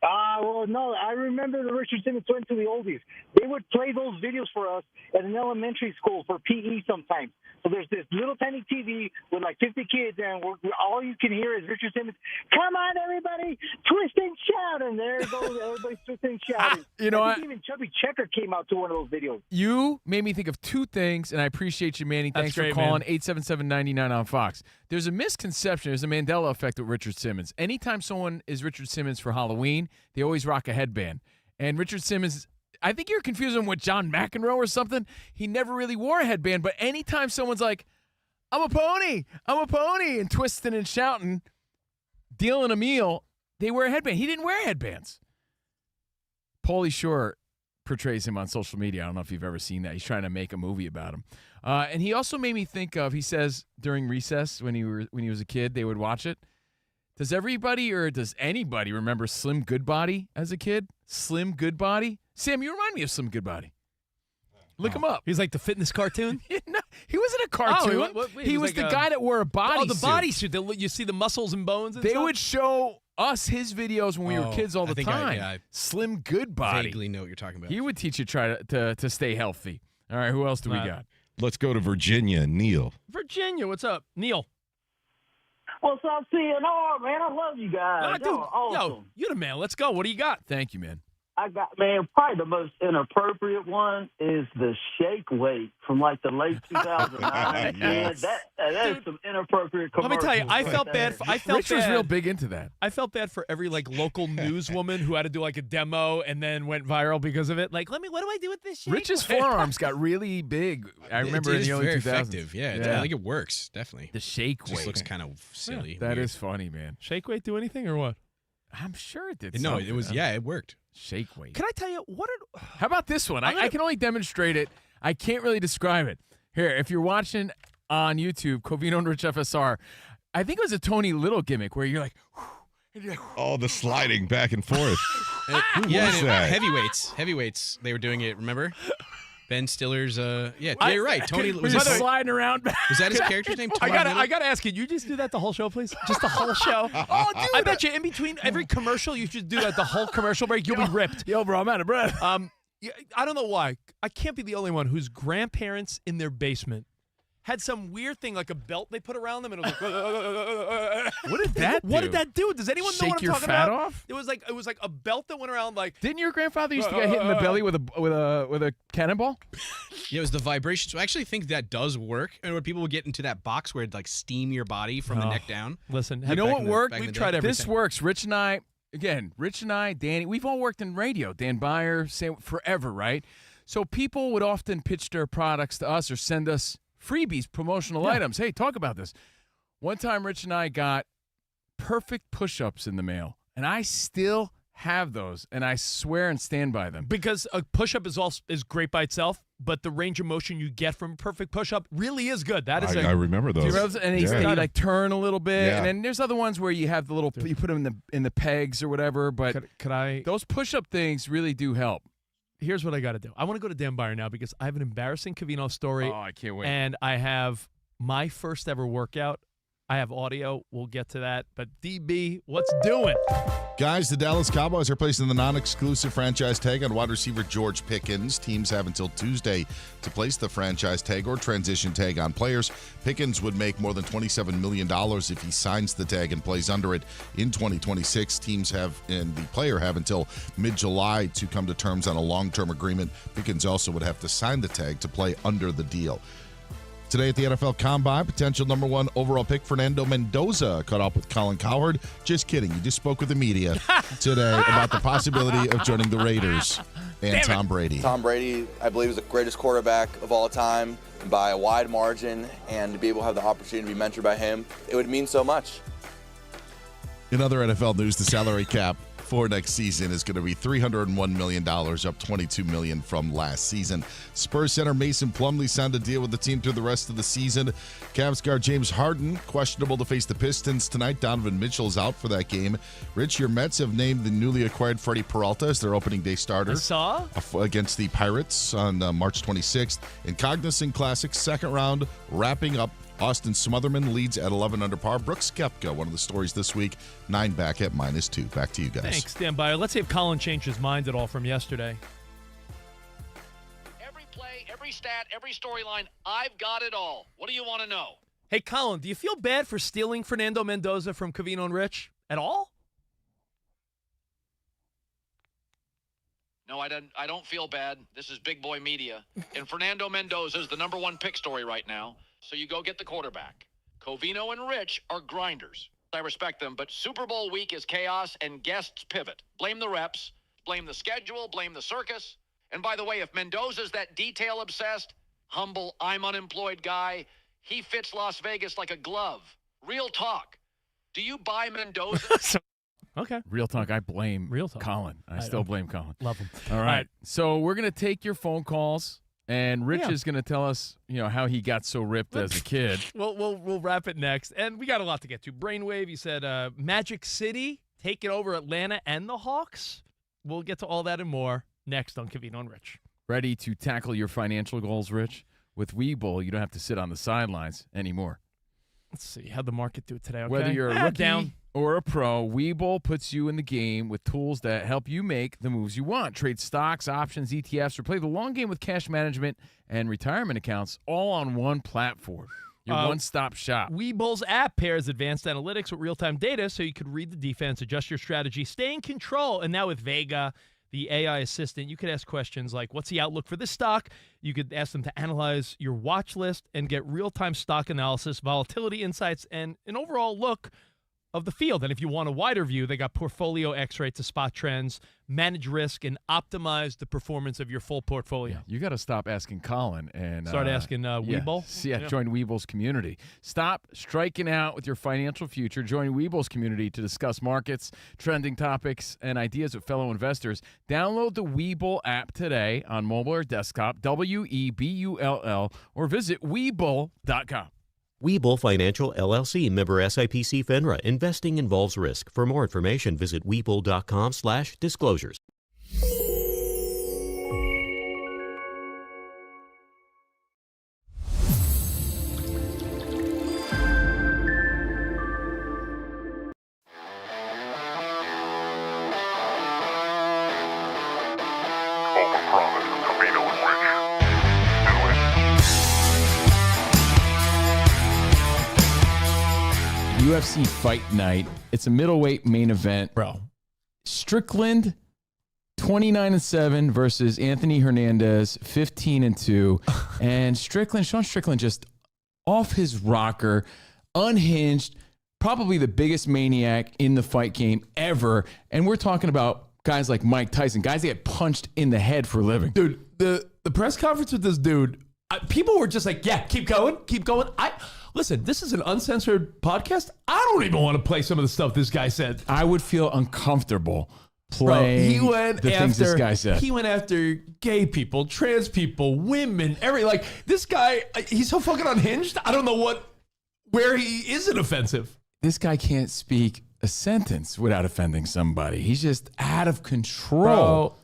Well, no, I remember the Richard Simmons went to the oldies. They would play those videos for us at an elementary school for PE sometimes. So there's this little tiny TV with like 50 kids, and all you can hear is Richard Simmons, come on, everybody, twist and shout. And there goes everybody twisting and shouting. I think even Chubby Checker came out to one of those videos. You made me think of two things, and I appreciate you, Manny. Thanks for calling 877-99 on Fox. There's a misconception. There's a Mandela effect with Richard Simmons. Anytime someone is Richard Simmons for Halloween, they always rock a headband. And Richard Simmons, I think you're confusing him with John McEnroe or something. He never really wore a headband, but anytime someone's like, I'm a pony, and twisting and shouting, dealing a meal, they wear a headband. He didn't wear headbands. Pauly Shore portrays him on social media. I don't know if you've ever seen that. He's trying to make a movie about him. And he also made me think of, he says during recess when he was a kid, they would watch it. Does everybody or does anybody remember Slim Goodbody as a kid? Slim Goodbody? Sam, you remind me of Slim Goodbody. Look him up. He's like the fitness cartoon? No, he wasn't a cartoon. He was the guy that wore a bodysuit. Oh, the bodysuit. You see the muscles and bones and They stuff? would show us his videos when we were kids all the time. I Slim Goodbody. vaguely know what you're talking about. He would teach you to stay healthy. All right, who else do we got? Let's go to Virginia. Neil. Virginia, what's up? Neil. What's up, CNR, man? I love you guys. Dude, awesome. yo, you're the man. Let's go. What do you got? Thank you, man. I got, man, probably the most inappropriate one is the shake weight from like the late 2009. Yes. That is some inappropriate commercials. Let me tell you, I felt bad. Rich was real big into that. I felt bad for every local newswoman who had to do a demo and then went viral because of it. Like, what do I do with this shake? Rich's forearms got really big. I remember in the early 2000s. Effective. Yeah, I think it works definitely. The shake weight just looks kind of silly. That is funny, man. Shake weight do anything or what? I'm sure it did. No, something. it was. Yeah, it worked. Shake weight. Can I tell you How about this one? I can only demonstrate it. I can't really describe it. Here, if you're watching on YouTube, Covino Rich FSR, I think it was a Tony Little gimmick where you're like, oh, the sliding back and forth. Who was that? Heavyweights. They were doing it. Remember? Ben Stiller's. You're right. Tony was sliding around. Was that his character's name? Tony I gotta ask you. You just do that the whole show, please? Just the whole show. Oh, dude! I bet you in between every commercial, you should do that the whole commercial break. You'll be ripped. Yo, bro, I'm out of breath. Yeah, I don't know why. I can't be the only one whose grandparents in their basement had some weird thing like a belt they put around them, and it was like, what did that do? What did that do? Does anyone know what I'm Shake your talking fat about? off? It was like a belt that went around like. Didn't your grandfather used to get hit in the belly with a cannonball? Yeah, it was the vibration. So I actually think that does work. And when people would get into that box where it'd like steam your body from the neck down. Listen, you know what worked? We've tried everything. This works. Rich and I, Danny, we've all worked in radio. Dan Byer, forever, right? So people would often pitch their products to us or send us freebies, promotional items. Hey, talk about this. One time, Rich and I got perfect push-ups in the mail, and I still have those, and I swear and stand by them. Because a push-up is great by itself, but the range of motion you get from a perfect push-up really is good. That is I remember those. Do you remember those? And they like turn a little bit, Yeah. and then there's other ones where you have the little, you put them in the pegs or whatever. But could I? Those push-up things really do help. Here's what I got to do. I want to go to Dan Byer now because I have an embarrassing Covino story. Oh, I can't wait. And I have my first ever workout. I have audio. We'll get to that. But DB, what's doing? Guys, the Dallas Cowboys are placing the non-exclusive franchise tag on wide receiver George Pickens. Teams have until Tuesday to place the franchise tag or transition tag on players. Pickens would make more than $27 million if he signs the tag and plays under it in 2026. Teams have, and the player have until mid-July to come to terms on a long-term agreement. Pickens also would have to sign the tag to play under the deal. Today at the NFL Combine, potential number 1 overall pick Fernando Mendoza caught up with Colin Cowherd. Just kidding. You just spoke with the media today about the possibility of joining the Raiders and Tom Brady. Tom Brady, I believe, is the greatest quarterback of all time by a wide margin, and to be able to have the opportunity to be mentored by him, it would mean so much. In other NFL news, the salary cap for next season is going to be $301 million, up $22 million from last season. Spurs center Mason Plumlee signed a deal with the team through the rest of the season. Cavs guard James Harden, questionable to face the Pistons tonight. Donovan Mitchell's out for that game. Rich, your Mets have named the newly acquired Freddie Peralta as their opening day starter. I saw. Against the Pirates on March 26th. In Cognizant Classic, second round, wrapping up. Austin Smotherman leads at 11 under par. Brooks Koepka, one of the stories this week, 9 back at -2. Back to you guys. Thanks, Dan Byer. Let's see if Colin changed his mind at all from yesterday. Every play, every stat, every storyline, I've got it all. What do you want to know? Hey, Colin, do you feel bad for stealing Fernando Mendoza from Covino and Rich at all? No, I don't feel bad. This is big boy media. And Fernando Mendoza is the number 1 pick story right now. So you go get the quarterback. Covino and Rich are grinders. I respect them, but Super Bowl week is chaos and guests pivot. Blame the reps, blame the schedule, blame the circus. And by the way, if Mendoza's that detail-obsessed, humble, I'm unemployed guy, he fits Las Vegas like a glove. Real talk. Do you buy Mendoza? Okay. Real talk, I blame Colin. I still blame Colin. Love him. All right. So we're going to take your phone calls. And Rich is going to tell us, how he got so ripped as a kid. We'll wrap it next. And we got a lot to get to. Brainwave, you said Magic City taking over Atlanta and the Hawks. We'll get to all that and more next on Covino and Rich. Ready to tackle your financial goals, Rich? With Weeble, you don't have to sit on the sidelines anymore. Let's see. How'd the market do it today? Okay. Whether you're a rookie down or a pro, Weeble puts you in the game with tools that help you make the moves you want. Trade stocks, options, ETFs, or play the long game with cash management and retirement accounts, all on one platform. Your one-stop shop. Weeble's app pairs advanced analytics with real-time data so you could read the defense, adjust your strategy, stay in control. And now with Vega, the AI assistant, you could ask questions like, what's the outlook for this stock? You could ask them to analyze your watch list and get real-time stock analysis, volatility insights, and an overall look of the field. And if you want a wider view, they got Portfolio X-ray to spot trends, manage risk, and optimize the performance of your full portfolio. Yeah, you got to stop asking Colin and start asking Weeble. Yeah, join Weeble's community. Stop striking out with your financial future. Join Weeble's community to discuss markets, trending topics, and ideas with fellow investors. Download the Weeble app today on mobile or desktop, Webull, or visit Weeble.com. Weeble Financial LLC, member SIPC FINRA. Investing involves risk. For more information, visit Weeble.com/disclosures. Open UFC Fight Night. It's a middleweight main event. Bro. Strickland, 29-7 versus Anthony Hernandez, 15-2. And Sean Strickland just off his rocker, unhinged, probably the biggest maniac in the fight game ever. And we're talking about guys like Mike Tyson, guys that get punched in the head for a living. Dude, the press conference with this dude, people were just like, yeah, keep going. Listen, this is an uncensored podcast. I don't even want to play some of the stuff this guy said. I would feel uncomfortable playing things this guy said. He went after gay people, trans people, women, this guy, he's so fucking unhinged. I don't know where he isn't offensive. This guy can't speak a sentence without offending somebody. He's just out of control. Bro,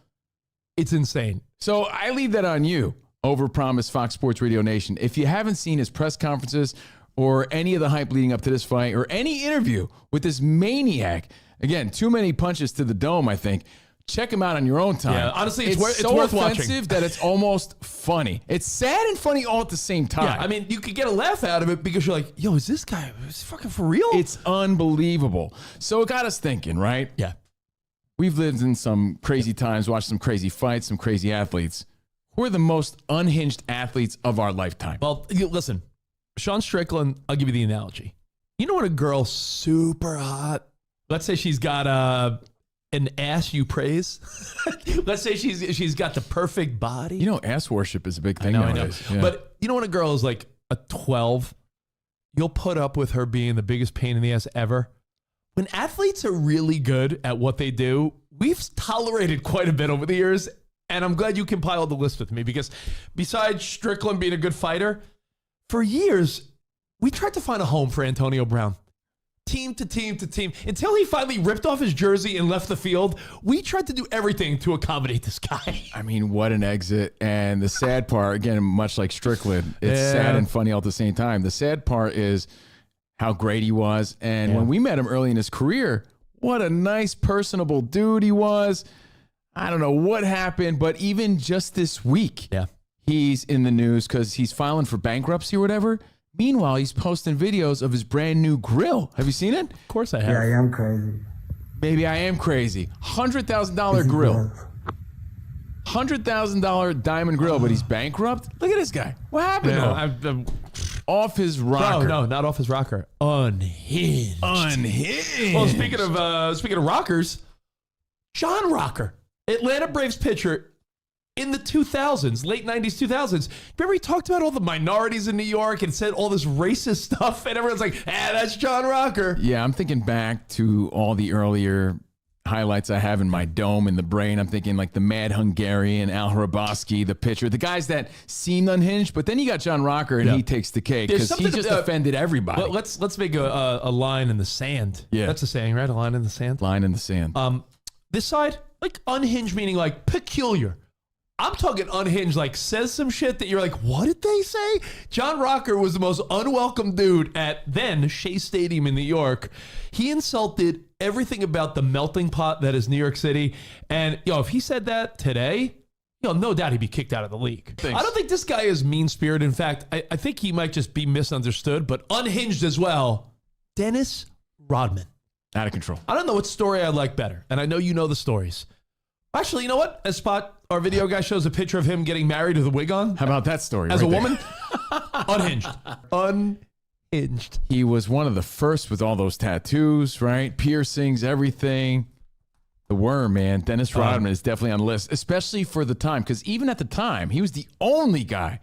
it's insane. So I leave that on you, Overpromise Fox Sports Radio Nation. If you haven't seen his press conferences or any of the hype leading up to this fight or any interview with this maniac, again, too many punches to the dome, I think. Check him out on your own time. Yeah, honestly, it's so worth offensive watching. that it's almost funny. It's sad and funny all at the same time. Yeah, I mean, you could get a laugh out of it because you're like, yo, is this guy fucking for real? It's unbelievable. So it got us thinking, right? Yeah. We've lived in some crazy times, watched some crazy fights, some crazy athletes. Who are the most unhinged athletes of our lifetime? Well, listen, Sean Strickland, I'll give you the analogy. You know when a girl's super hot? Let's say she's got an ass you praise. Let's say she's got the perfect body. You know, ass worship is a big thing nowadays. I know. Yeah. But you know when a girl is like a 12, you'll put up with her being the biggest pain in the ass ever. When athletes are really good at what they do, we've tolerated quite a bit over the years, and I'm glad you compiled the list with me because besides Strickland being a good fighter, for years, we tried to find a home for Antonio Brown. Team to team to team. Until he finally ripped off his jersey and left the field, we tried to do everything to accommodate this guy. I mean, what an exit. And the sad part, again, much like Strickland, it's sad and funny all at the same time. The sad part is how great he was. And when we met him early in his career, what a nice, personable dude he was. I don't know what happened, but even just this week, he's in the news because he's filing for bankruptcy or whatever. Meanwhile, he's posting videos of his brand new grill. Have you seen it? Of course I have. Yeah, I am crazy. Maybe I am crazy. $100,000 grill. $100,000 diamond grill, but he's bankrupt? Look at this guy. What happened to him? Off his rocker. No, not off his rocker. Unhinged. Well, speaking of rockers, John Rocker, Atlanta Braves pitcher in the 2000s, late 90s, 2000s. Remember he talked about all the minorities in New York and said all this racist stuff, and everyone's like, that's John Rocker. Yeah, I'm thinking back to all the earlier highlights I have in my dome in the brain. I'm thinking like the Mad Hungarian, Al Hraboski, the pitcher, the guys that seemed unhinged, but then you got John Rocker and he takes the cake because he just offended everybody. Let's make a line in the sand. Yeah. That's a saying, right? A line in the sand? Line in the sand. This side, like unhinged, meaning like peculiar. I'm talking unhinged, like says some shit that you're like, what did they say? John Rocker was the most unwelcome dude at then Shea Stadium in New York. He insulted everything about the melting pot that is New York City. And if he said that today, no doubt he'd be kicked out of the league. Thanks. I don't think this guy is mean-spirited. In fact, I think he might just be misunderstood, but unhinged as well. Dennis Rodman. Out of control. I don't know what story I like better, and I know you know the stories. Actually, you know what? As our video guy shows a picture of him getting married with a wig on. How about that story? As right a there? woman? Unhinged. Unhinged. He was one of the first with all those tattoos, right? Piercings, everything. The worm, man. Dennis Rodman is definitely on the list, especially for the time. Because even at the time, he was the only guy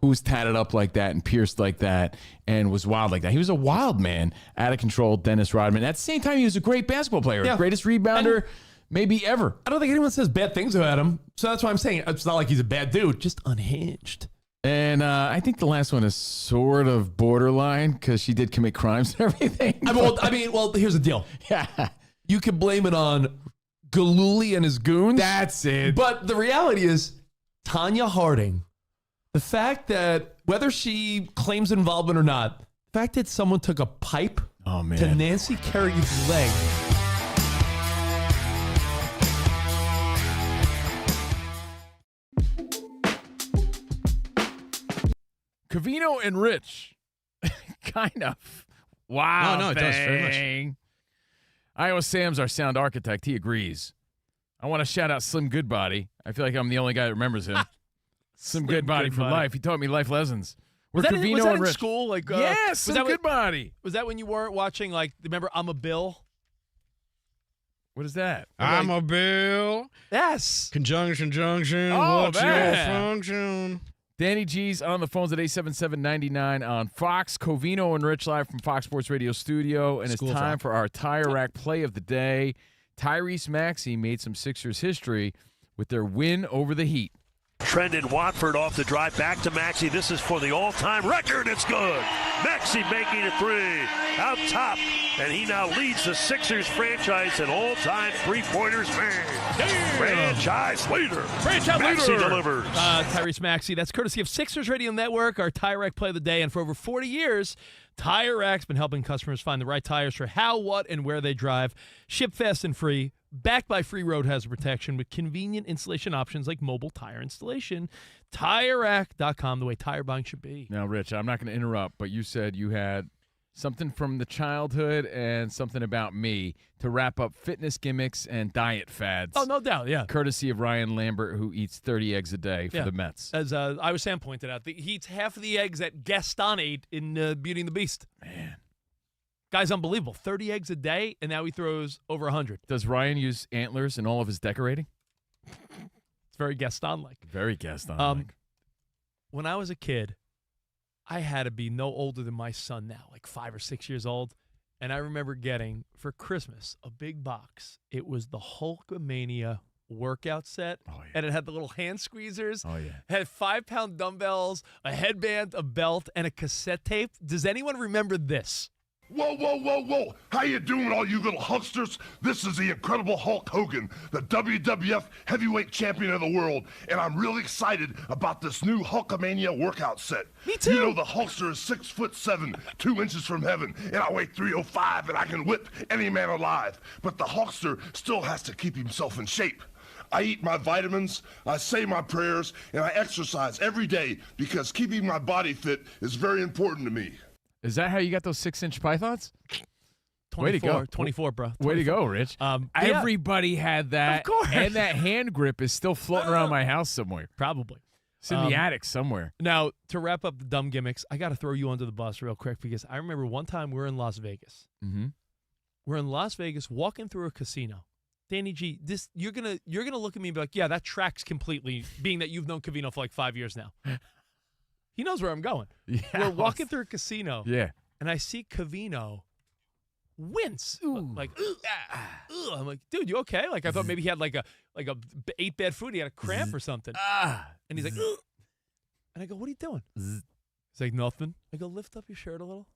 who was tatted up like that and pierced like that and was wild like that. He was a wild man, out of control, Dennis Rodman. At the same time, he was a great basketball player, greatest rebounder maybe ever. I don't think anyone says bad things about him. So that's why I'm saying it's not like he's a bad dude, just unhinged. And I think the last one is sort of borderline because she did commit crimes and everything. I mean, here's the deal. Yeah. You can blame it on Galooly and his goons. That's it. But the reality is, Tanya Harding, the fact that whether she claims involvement or not, the fact that someone took a pipe to Nancy Kerrigan's leg. Covino and Rich, kind of. Wow. No, it does very much. Thing. Iowa Sam's our sound architect. He agrees. I want to shout out Slim Goodbody. I feel like I'm the only guy that remembers him. Slim Goodbody for life. He taught me life lessons. Was that in Rich. school? Like, yes, Slim Goodbody. Was that when you weren't watching, like, remember I'm a Bill? What is that? I'm a Bill. Yes. Conjunction, junction. Oh, what's man. your function? Danny G's on the phones at 877-99 on Fox. Covino and Rich live from Fox Sports Radio studio. And School it's time talk. for our Tire Rack play of the day. Tyrese Maxey made some Sixers history with their win over the Heat. Trendon Watford off the drive back to Maxey. This is for the all-time record. It's good. Maxey making a three out top, and he now leads the Sixers franchise in all-time three-pointers made. Franchise leader. Maxey delivers. Tyrese Maxey. That's courtesy of Sixers Radio Network, our Tire Rack play of the day. And for over 40 years, Tire Rack's been helping customers find the right tires for how, what, and where they drive. Ship fast and free. Backed by free road hazard protection with convenient installation options like mobile tire installation. TireRack.com, the way tire buying should be. Now, Rich, I'm not going to interrupt, but you said you had something from the childhood and something about me to wrap up fitness gimmicks and diet fads. Oh, no doubt, yeah. Courtesy of Ryan Lambert, who eats 30 eggs a day for the Mets. As Iowa Sam pointed out, he eats half of the eggs that Gaston ate in Beauty and the Beast. Man. Guy's unbelievable. 30 eggs a day, and now he throws over 100. Does Ryan use antlers in all of his decorating? It's very Gaston-like. Very Gaston-like. When I was a kid, I had to be no older than my son now, like 5 or 6 years old. And I remember getting, for Christmas, a big box. It was the Hulkamania workout set. Oh, yeah. And it had the little hand squeezers. Oh, yeah. It had 5-pound dumbbells, a headband, a belt, and a cassette tape. Does anyone remember this? Whoa, whoa, whoa, whoa. How you doing, all you little hucksters? This is the Incredible Hulk Hogan, the WWF heavyweight champion of the world, and I'm really excited about this new Hulkamania workout set. Me too. You know the Hulkster is 6'7", 2 inches from heaven, and I weigh 305, and I can whip any man alive. But the Hulkster still has to keep himself in shape. I eat my vitamins, I say my prayers, and I exercise every day because keeping my body fit is very important to me. Is that how you got those 6-inch pythons? 24, Way to go. 24, bro. 24. Way to go, Rich. Everybody had that. Of course. And that hand grip is still floating around my house somewhere. Probably. It's in the attic somewhere. Now, to wrap up the dumb gimmicks, I got to throw you under the bus real quick because I remember one time we were in Las Vegas. Mm-hmm. We're in Las Vegas walking through a casino. Danny G, you're gonna look at me and be like, yeah, that tracks completely, being that you've known Covino for like 5 years now. He knows where I'm going. Yeah. We're walking through a casino. Yeah. And I see Covino wince. Like, I'm like, dude, you okay? Like, I thought maybe he had ate bad food. He had a cramp or something. And he's like, and I go, what are you doing? He's like, nothing. I go, lift up your shirt a little.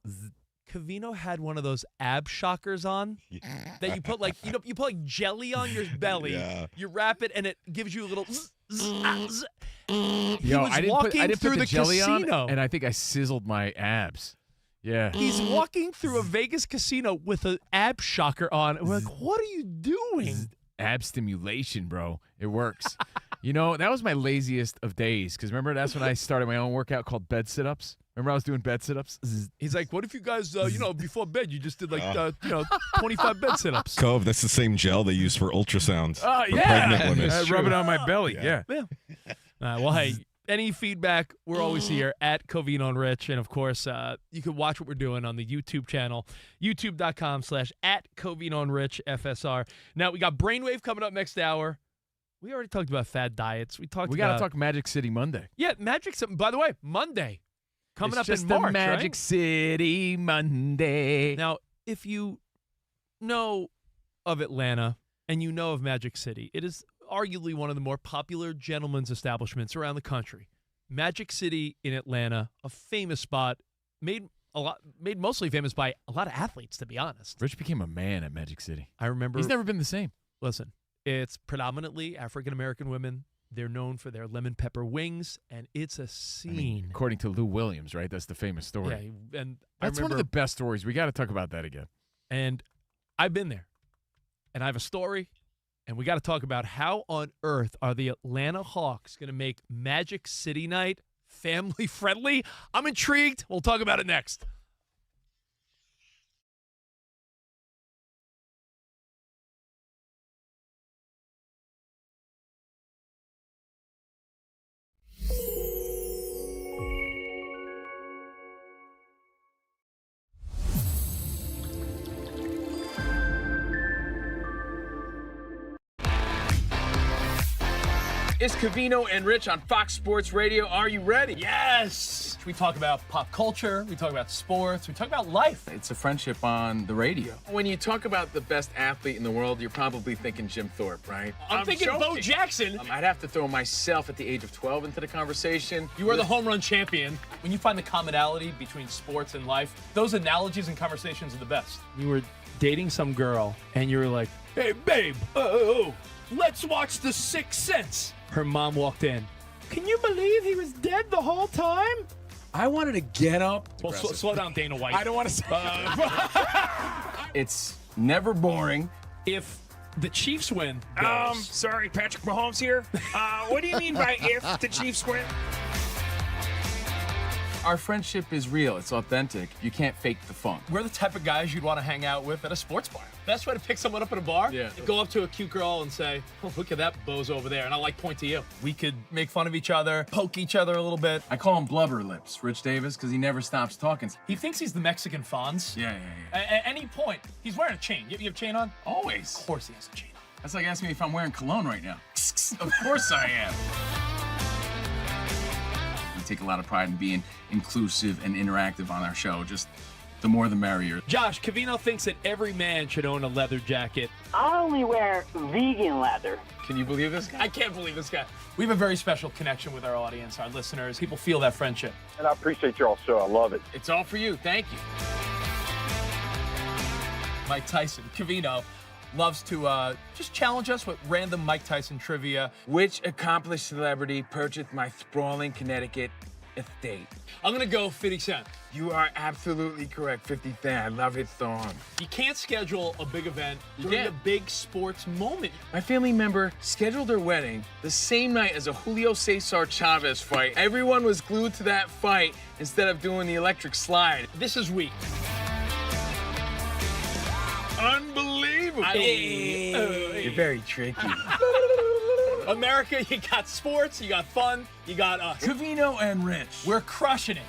Covino had one of those ab shockers on that you put like, you put like jelly on your belly. Yeah. You wrap it and it gives you a little. Yo, I didn't put the jelly casino. on, and I think I sizzled my abs. Yeah. He's walking through a Vegas casino with an ab shocker on. And we're like, what are you doing? Ab stimulation, bro. It works. That was my laziest of days because remember that's when I started my own workout called bed sit-ups. Remember I was doing bed sit-ups? He's like, what if you guys, before bed, you just did 25 bed sit-ups? Cove, that's the same gel they use for ultrasounds. Oh, for yeah. pregnant women. I rub it on my belly. Yeah. Well, hey, any feedback, we're always here at Covino and Rich. And, of course, you can watch what we're doing on the YouTube channel, youtube.com/@Covino and Rich FSR. Now, we got Brainwave coming up next hour. We already talked about fad diets. We got to talk Magic City Monday. Yeah, by the way, Monday. Coming up just in March, the Magic right? City Monday. Now, if you know of Atlanta and you know of Magic City, it is arguably one of the more popular gentlemen's establishments around the country. Magic City in Atlanta, a famous spot, made mostly famous by a lot of athletes, to be honest. Rich became a man at Magic City. I remember. He's never been the same. Listen, it's predominantly African-American women. They're known for their lemon pepper wings, and it's a scene. According to Lou Williams, right? That's the famous story. Yeah, and that's one of the best stories. We got to talk about that again. And I've been there, and I have a story, and we got to talk about how on earth are the Atlanta Hawks going to make Magic City night family friendly. I'm intrigued. We'll talk about it next. It's Covino and Rich on Fox Sports Radio. Are you ready? Yes! We talk about pop culture, we talk about sports, we talk about life. It's a friendship on the radio. When you talk about the best athlete in the world, you're probably thinking Jim Thorpe, right? I'm thinking Bo Jackson. I'd have to throw myself at the age of 12 into the conversation. You are the home run champion. When you find the commonality between sports and life, those analogies and conversations are the best. You were dating some girl, and you were like, hey, babe, let's watch The Sixth Sense. Her mom walked in. Can you believe he was dead the whole time? I wanted to get up. Well, slow down, Dana White. I don't want to say It's never boring. If the Chiefs win. Sorry, Patrick Mahomes here. What do you mean by if the Chiefs win? Our friendship is real. It's authentic. You can't fake the fun. We're the type of guys you'd want to hang out with at a sports bar. Best way to pick someone up at a bar? Yeah. Go up to a cute girl and say, oh, look at that bozo over there. And I point to you. We could make fun of each other, poke each other a little bit. I call him Blubber Lips, Rich Davis, because he never stops talking. He thinks he's the Mexican Fonz. Yeah. At any point, he's wearing a chain. You have a chain on? Always. Of course he has a chain on. That's like asking me if I'm wearing cologne right now. Of course I am. We take a lot of pride in being inclusive and interactive on our show. Just the more the merrier. Josh, Covino thinks that every man should own a leather jacket. I only wear vegan leather. Can you believe this guy? I can't believe this guy. We have a very special connection with our audience, our listeners. People feel that friendship. And I appreciate y'all show. I love it. It's all for you. Thank you. Mike Tyson, Covino, loves to just challenge us with random Mike Tyson trivia. Which accomplished celebrity purchased my sprawling Connecticut estate? I'm going to go 50 Cent. You are absolutely correct, 50 Cent. I love his song. You can't schedule a big event during a big sports moment. My family member scheduled their wedding the same night as a Julio Cesar Chavez fight. Everyone was glued to that fight instead of doing the electric slide. This is weak. Unbelievable. You're very tricky. America, you got sports, you got fun, you got us. Covino and Rich. We're crushing it.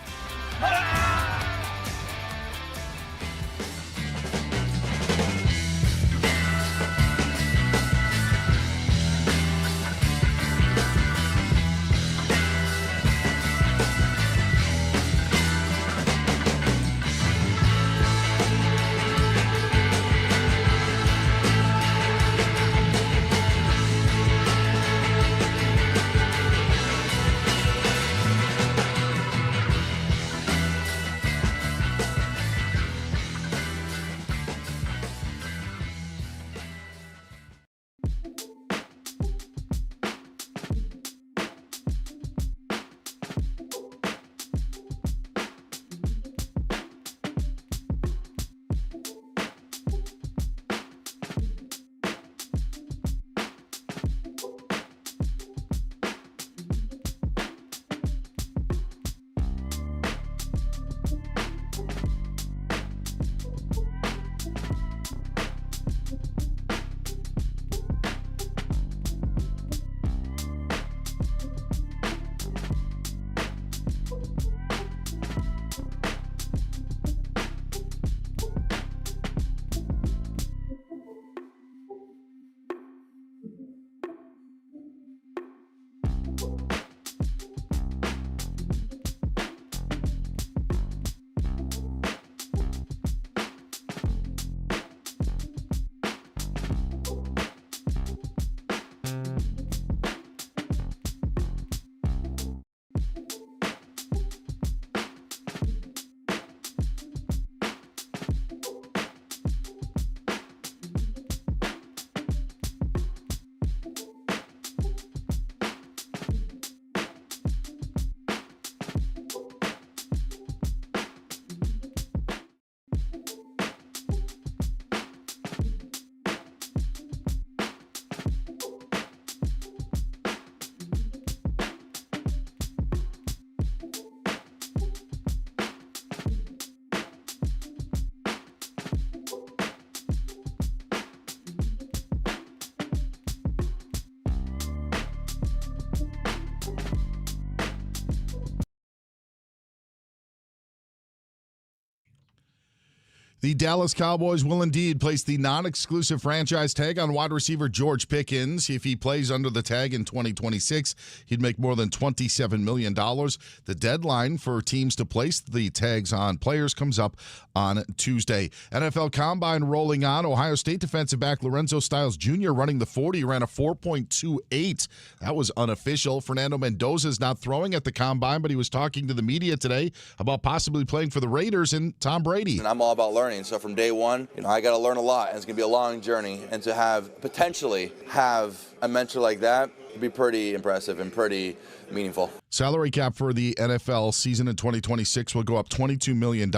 The Dallas Cowboys will indeed place the non-exclusive franchise tag on wide receiver George Pickens. If he plays under the tag in 2026, he'd make more than $27 million. The deadline for teams to place the tags on players comes up on Tuesday. NFL Combine rolling on. Ohio State defensive back Lorenzo Styles Jr. running the 40, ran a 4.28. That was unofficial. Fernando Mendoza is not throwing at the Combine, but he was talking to the media today about possibly playing for the Raiders and Tom Brady. And I'm all about learning. So from day one, I got to learn a lot, and it's going to be a long journey. And to potentially have a mentor like that would be pretty impressive and pretty meaningful. Salary cap for the NFL season in 2026 will go up $22 million.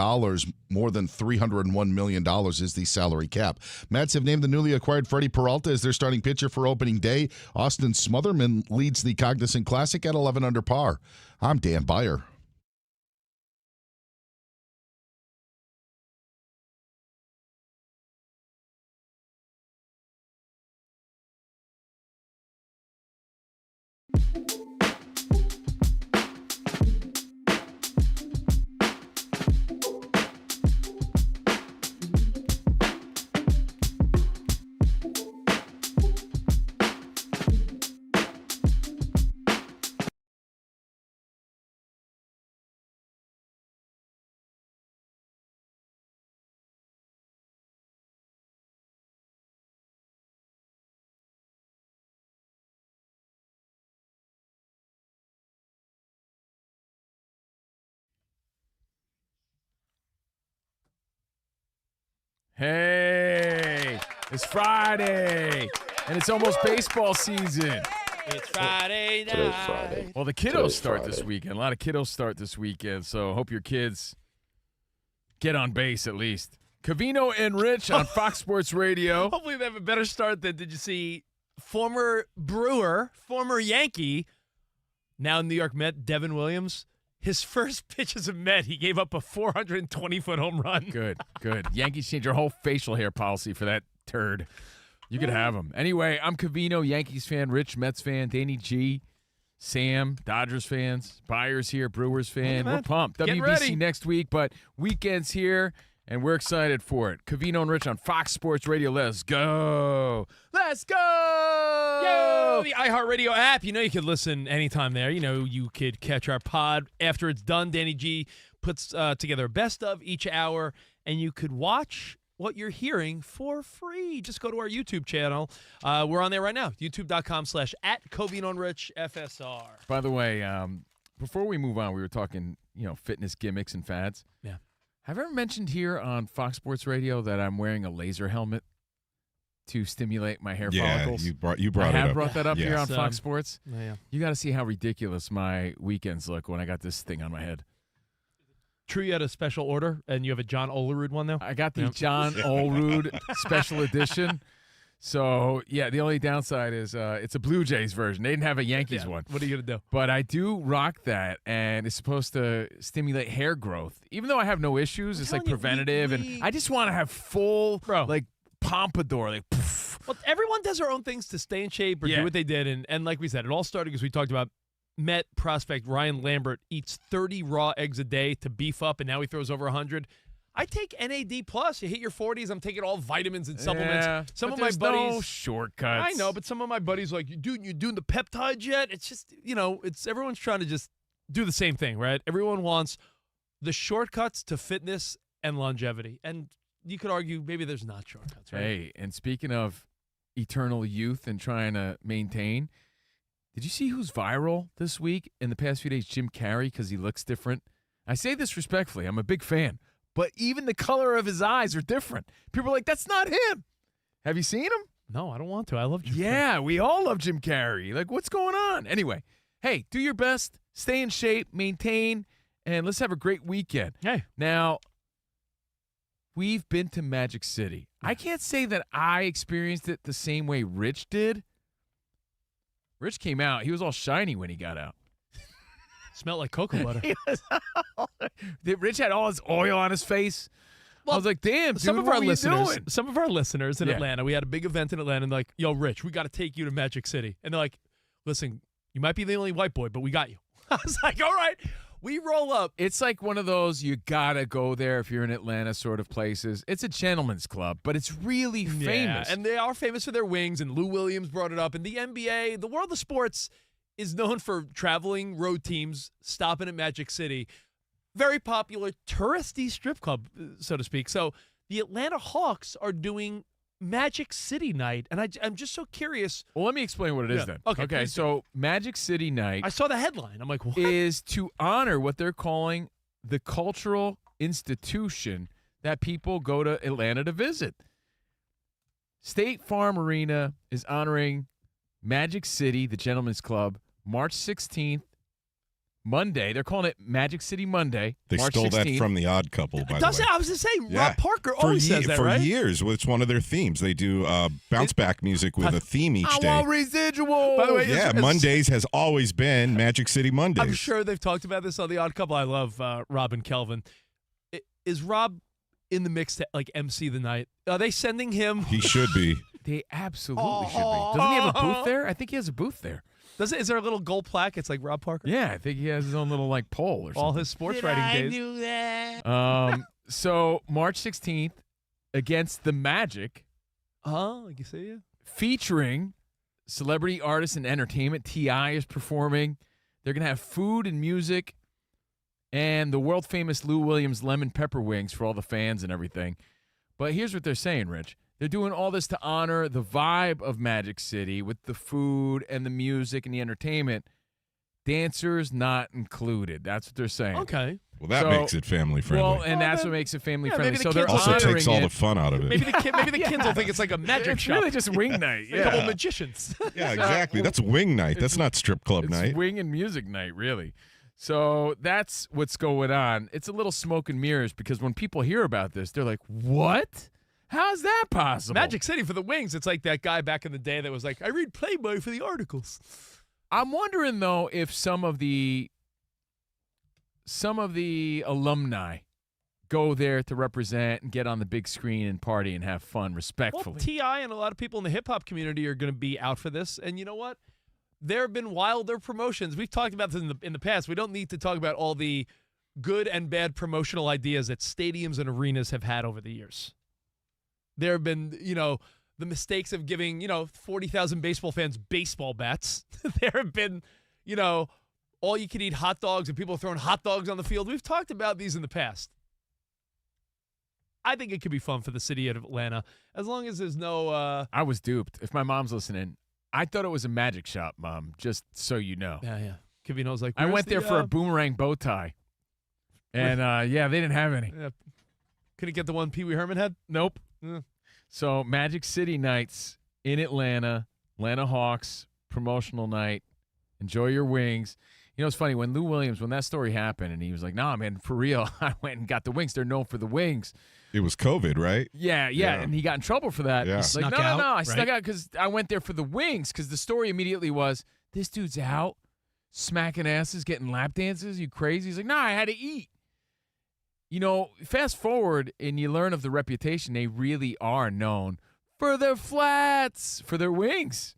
More than $301 million is the salary cap. Mets have named the newly acquired Freddie Peralta as their starting pitcher for opening day. Austin Smotherman leads the Cognizant Classic at 11 under par. I'm Dan Beyer. Hey, it's Friday, and it's almost baseball season. It's Friday night. Today's Friday. Well, the kiddos Today's start Friday. this weekend. A lot of kiddos start this weekend, so hope your kids get on base at least. Covino and Rich on Fox Sports Radio. Hopefully they have a better start than did you see former Brewer, former Yankee, now New York Met, Devin Williams. His first pitch as a Met, he gave up a 420-foot home run. Good. Yankees changed their whole facial hair policy for that turd. You could have him. Anyway, I'm Covino, Yankees fan, Rich, Mets fan, Danny G, Sam, Dodgers fans, Byers here, Brewers fan. We're pumped. Get WBC ready. next week, but weekend's here, and we're excited for it. Covino and Rich on Fox Sports Radio. Let's go. Let's go. Yo, the iHeartRadio app. You could listen anytime there. You could catch our pod after it's done. Danny G puts together a best of each hour, and you could watch what you're hearing for free. Just go to our YouTube channel. We're on there right now. YouTube.com/@CovinoandRichFSR. By the way, before we move on, we were talking, fitness gimmicks and fads. Yeah. Have I ever mentioned here on Fox Sports Radio that I'm wearing a laser helmet to stimulate my hair follicles? you brought it up. I have brought that up Yes. here on Fox Sports. Yeah. You got to see how ridiculous my weekends look when I got this thing on my head. True, you had a special order, and you have a John Olerud one now? I got the John Olerud special edition. So, yeah, the only downside is it's a Blue Jays version. They didn't have a Yankees one. What are you going to do? But I do rock that, and it's supposed to stimulate hair growth. Even though I have no issues, it's like preventative, and I just want to have full, pompadour, like, poof. Well, everyone does their own things to stay in shape or do what they did, and like we said, it all started because we talked about Met prospect Ryan Lambert eats 30 raw eggs a day to beef up, and now he throws over 100. I take NAD+. You hit your 40s, I'm taking all vitamins and supplements. Yeah, some but of my there's buddies. no shortcuts. I know, but some of my buddies are like, dude, you doing the peptides yet? It's just, it's everyone's trying to just do the same thing, right? Everyone wants the shortcuts to fitness and longevity. And you could argue maybe there's not shortcuts, right? Hey, and speaking of eternal youth and trying to maintain, did you see who's viral this week in the past few days? Jim Carrey, because he looks different. I say this respectfully. I'm a big fan. But even the color of his eyes are different. People are like, that's not him. Have you seen him? No, I don't want to. I love Jim Carrey. Yeah, we all love Jim Carrey. Like, what's going on? Anyway, hey, do your best. Stay in shape, maintain, and let's have a great weekend. Hey. Now, we've been to Magic City. I can't say that I experienced it the same way Rich did. Rich came out. He was all shiny when he got out. Smelled like cocoa butter. Rich had all his oil on his face. I was like, damn, dude, some of what our were you listeners, doing? some of our listeners in Atlanta, we had a big event in Atlanta, and they're like, yo, Rich, we got to take you to Magic City. And they're like, listen, you might be the only white boy, but we got you. I was like, all right. We roll up. It's like one of those you gotta go there if you're in Atlanta sort of places. It's a gentleman's club, but it's really famous. Yeah, and they are famous for their wings, and Lou Williams brought it up. And the NBA, the world of sports, is known for traveling road teams, stopping at Magic City. Very popular touristy strip club, so to speak. So the Atlanta Hawks are doing Magic City Night, and I'm just so curious. Well, let me explain what it is then. Okay, so Magic City Night. I saw the headline. I'm like, what? Is to honor what they're calling the cultural institution that people go to Atlanta to visit. State Farm Arena is honoring Magic City, the Gentlemen's Club, March 16th, Monday. They're calling it Magic City Monday. They March stole 16th. that from the Odd Couple, by the way. I was just saying, Rob Parker always says that, for right? years, it's one of their themes. They do bounce back music with a theme each day. I want residual. By the way, Yeah, Mondays has always been Magic City Mondays. I'm sure they've talked about this on The Odd Couple. I love Rob and Kelvin. Is Rob in the mix to like MC the night? Are they sending him? He should be. They absolutely should be. Doesn't he have a booth there? I think he has a booth there. Is there a little gold plaque? It's like Rob Parker. Yeah, I think he has his own little like pole or something. All his sports writing days. Do that? So March 16th against the Magic. Like you say, yeah. Featuring celebrity artists and entertainment. T.I. is performing. They're gonna have food and music, and the world famous Lou Williams lemon pepper wings for all the fans and everything. But here's what they're saying, Rich. They're doing all this to honor the vibe of Magic City with the food and the music and the entertainment. Dancers not included. That's what they're saying. Okay. Well, that makes it family friendly. Well, and that's what makes it family friendly. So they're also honoring takes all it. the fun out of it. Maybe the kids will think it's like a magic It's shop. really just wing night. A Yeah. couple magicians. Yeah, exactly. That's wing night. That's not strip club It's night. wing and music night, really. So that's what's going on. It's a little smoke and mirrors because when people hear about this, they're like, what? How's that possible? Magic City for the wings. It's like that guy back in the day that was like, I read Playboy for the articles. I'm wondering, though, if some of the alumni go there to represent and get on the big screen and party and have fun respectfully. Well, T.I. and a lot of people in the hip-hop community are going to be out for this. And you know what? There have been wilder promotions. We've talked about this in the past. We don't need to talk about all the good and bad promotional ideas that stadiums and arenas have had over the years. There have been, the mistakes of giving, 40,000 baseball fans baseball bats. There have been, all you can eat hot dogs and people throwing hot dogs on the field. We've talked about these in the past. I think it could be fun for the city of Atlanta as long as there's no. I was duped. If my mom's listening, I thought it was a magic shop, Mom, just so you know. Yeah. Covino's like, I went there for a boomerang bow tie. And, they didn't have any. Yeah. Couldn't get the one Pee Wee Herman had? Nope. So Magic City nights in Atlanta, Atlanta Hawks, promotional night. Enjoy your wings. It's funny, when Lou Williams, when that story happened, and he was like, nah, man, for real, I went and got the wings. They're known for the wings. It was COVID, right? Yeah, and he got in trouble for that. Yeah. He's like, no, I snuck out because I went there for the wings because the story immediately was, this dude's out smacking asses, getting lap dances. You crazy? He's like, nah, I had to eat. Fast forward and you learn of the reputation. They really are known for their flats, for their wings,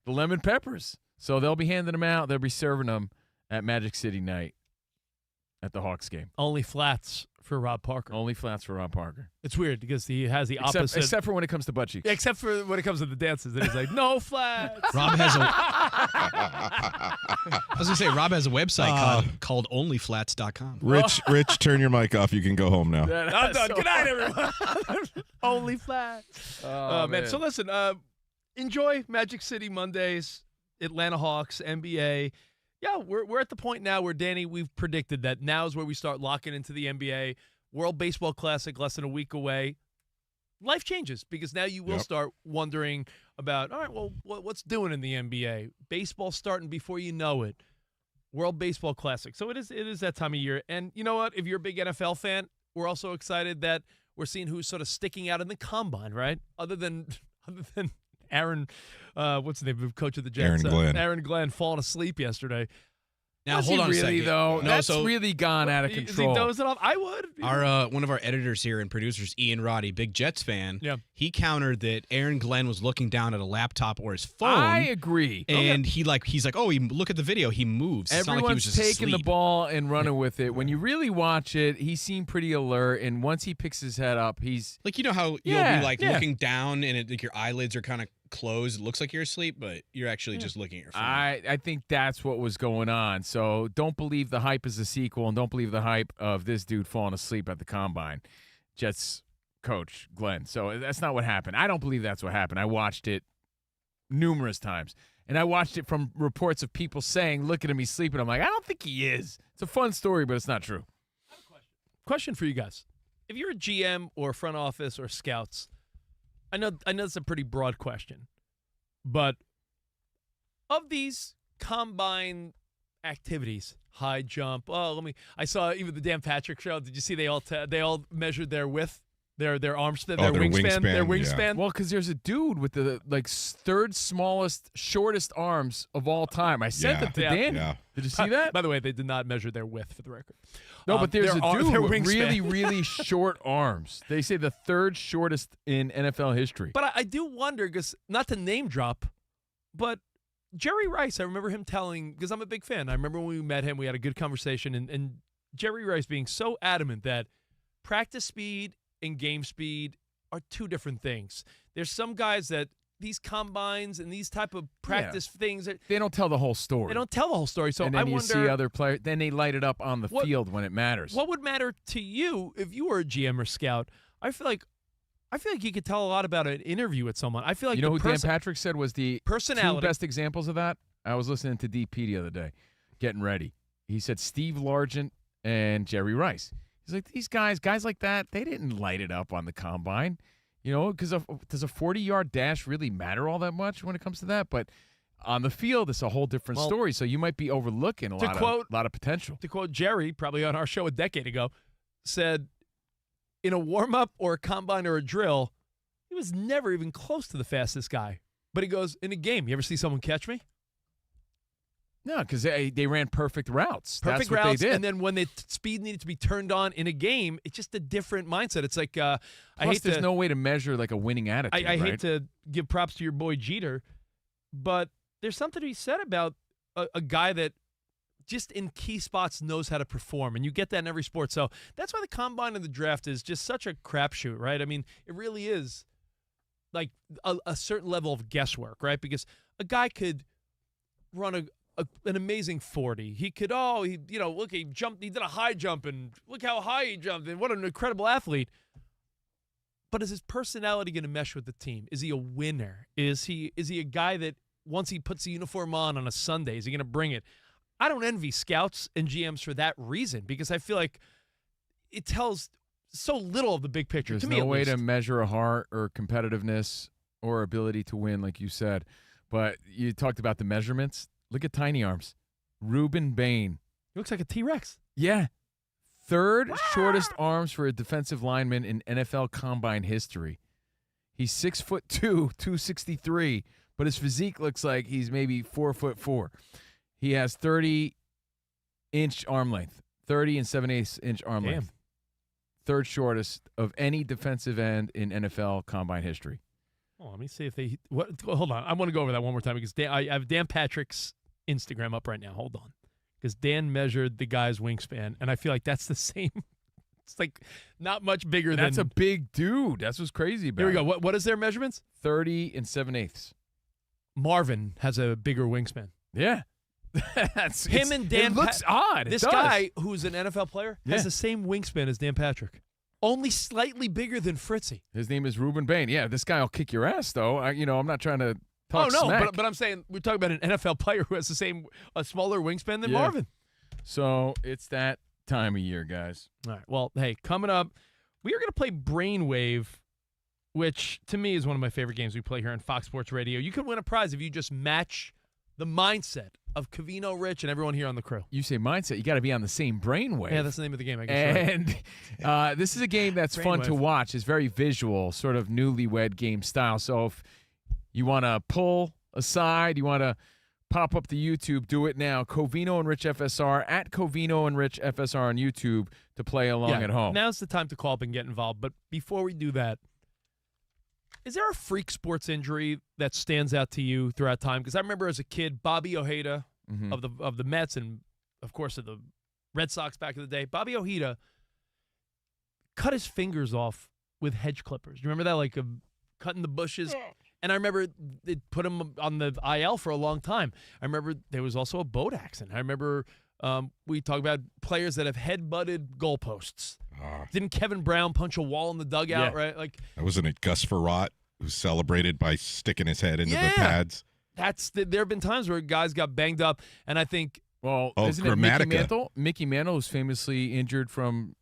the lemon peppers. So they'll be handing them out. They'll be serving them at Magic City night at the Hawks game. Only flats for Rob Parker. Only flats for Rob Parker. It's weird because he has the opposite. Except for when it comes to butt cheeks. Yeah, except for when it comes to the dances. Then he's like, no flats. Rob has I was going to say, Rob has a website called onlyflats.com. Rich, turn your mic off. You can go home now. I'm done. Good night, everyone. Only flats. Oh, man. So listen, enjoy Magic City Mondays, Atlanta Hawks, NBA. Yeah, we're at the point now where, Danny, we've predicted that now is where we start locking into the NBA. World Baseball Classic less than a week away. Life changes because now you will start wondering about, all right, well, what's doing in the NBA? Baseball starting before you know it. World Baseball Classic. So it is that time of year. And you know what? If you're a big NFL fan, we're also excited that we're seeing who's sort of sticking out in the combine, right? Other than Aaron, what's the name of coach of the Jets? Aaron Glenn. Aaron Glenn falling asleep yesterday. Now Was hold he on really, a second. though? No, That's so really gone out of Is he control. dozing off? I would. our one of our editors here and producers, Ian Roddy, big Jets fan. Yeah. He countered that Aaron Glenn was looking down at a laptop or his phone. I agree. And he's like, oh, look at the video. He moves. It's not like he was Everyone's just taking the asleep. ball and running with it. When you really watch it, he seemed pretty alert. And once he picks his head up, he's Like, you know how you'll Yeah, be like yeah. looking down and like your eyelids are kind of closed. It looks like you're asleep, but you're actually just looking at your phone. I think that's what was going on. So don't believe the hype is a sequel, and don't believe the hype of this dude falling asleep at the combine. Jets coach Glenn. So that's not what happened. I don't believe that's what happened. I watched it numerous times, and I watched it from reports of people saying, "Look at him, he's sleeping." I'm like, I don't think he is. It's a fun story, but it's not true. Question for you guys: if you're a GM or front office or scouts, I know it's a pretty broad question, but of these combine activities, high jump. I saw even the Dan Patrick show. Did you see they all measured their width, their arms, their wingspan, their wingspan? yeah. Well, because there's a dude with the third smallest, shortest arms of all time. I sent Yeah. it to Yeah. Danny. Yeah. Did you see that? By the way, they did not measure their width for the record. No, but there's a dude their with wingspan. really, really short arms. They say the third shortest in NFL history. But I do wonder, because not to name drop, but Jerry Rice, I remember him telling, because I'm a big fan. I remember when we met him, we had a good conversation, and Jerry Rice being so adamant that practice speed and game speed are two different things. There's some guys that these combines and these type of practice things, They don't tell the whole story. they don't tell the whole story. So and then I you wonder, see other players. Then they light it up on the What- field when it matters. what would matter to you if you were a GM or scout? I feel like you could tell a lot about an interview with someone. I feel like You know the who Dan Patrick said was the personality. two best examples of that? I was listening to DP the other day, getting ready. He said Steve Largent and Jerry Rice. He's like, these guys like that, they didn't light it up on the combine. You know, because does a 40-yard dash really matter all that much when it comes to that? But on the field, it's a whole different Well, story. So you might be overlooking a lot of potential. To quote Jerry, probably on our show a decade ago, said in a warm-up or a combine or a drill, he was never even close to the fastest guy. But he goes, in a game, you ever see someone catch me? No, because they ran perfect routes. Perfect That's what routes, they did. and then when the speed needed to be turned on in a game, it's just a different mindset. It's like I Plus, hate there's to, no way to measure like a winning attitude. I right? hate to give props to your boy Jeter, but there's something to be said about a guy that just in key spots knows how to perform, and you get that in every sport. So that's why the combine and the draft is just such a crapshoot, right? I mean, it really is like a certain level of guesswork, right? Because a guy could run an amazing 40. He could, look, he jumped, he did a high jump, and look how high he jumped, and what an incredible athlete. But is his personality going to mesh with the team? Is he a winner? Is he a guy that once he puts the uniform on a Sunday, is he going to bring it? I don't envy scouts and GMs for that reason, because I feel like it tells so little of the big picture. There's to me, no at way least. to measure a heart or competitiveness or ability to win, like you said. But you talked about the measurements. Look at tiny arms. Ruben Bain. He looks like a T-Rex. Yeah. Third shortest arms for a defensive lineman in NFL combine history. He's 6'2", 263, but his physique looks like he's maybe 4'4". He has 30-inch arm length, 30 and 7/8 inch arm Damn. length. Third shortest of any defensive end in NFL combine history. Oh, let me see if they. Hold on, I want to go over that one more time because I have Dan Patrick's Instagram up right now. Hold on, because Dan measured the guy's wingspan, and I feel like that's the same. It's like not much bigger than. That's a big dude. That's what's crazy about Here we go. it. What is their measurements? 30 and 7/8. Marvin has a bigger wingspan. Yeah. That's Him and Dan. It looks odd. It This does. guy, who's an NFL player, Yeah. has the same wingspan as Dan Patrick, only slightly bigger than Fritzy. His name is Ruben Bain. Yeah, this guy will kick your ass, though. I'm not trying to talk smack. but I'm saying we're talking about an NFL player who has a smaller wingspan than Yeah. Marvin. So it's that time of year, guys. All right. Well, hey, coming up, we are going to play Brainwave, which to me is one of my favorite games we play here on Fox Sports Radio. You can win a prize if you just match the mindset of Covino Rich and everyone here on the crew. You say mindset, you got to be on the same brainwave. Yeah, that's the name of the game, I guess. And this is a game that's fun to Brainwave. watch. It's very visual, sort of newlywed game style. So if you want to pull aside, you want to pop up the YouTube. Do it now. Covino and Rich FSR at Covino and Rich FSR on YouTube to play along at home. Now's the time to call up and get involved. But before we do that, is there a freak sports injury that stands out to you throughout time? Because I remember as a kid, Bobby Ojeda of the Mets and, of course, of the Red Sox back in the day, Bobby Ojeda cut his fingers off with hedge clippers. You remember that, like cutting the bushes? And I remember it put him on the IL for a long time. I remember there was also a boat accident. I remember we talk about players that have head-butted goalposts. Didn't Kevin Brown punch a wall in the dugout, right? Like wasn't it Gus Farrat who celebrated by sticking his head into the pads? There have been times where guys got banged up, and I think, isn't it Mickey Mantle? Mickey Mantle was famously injured from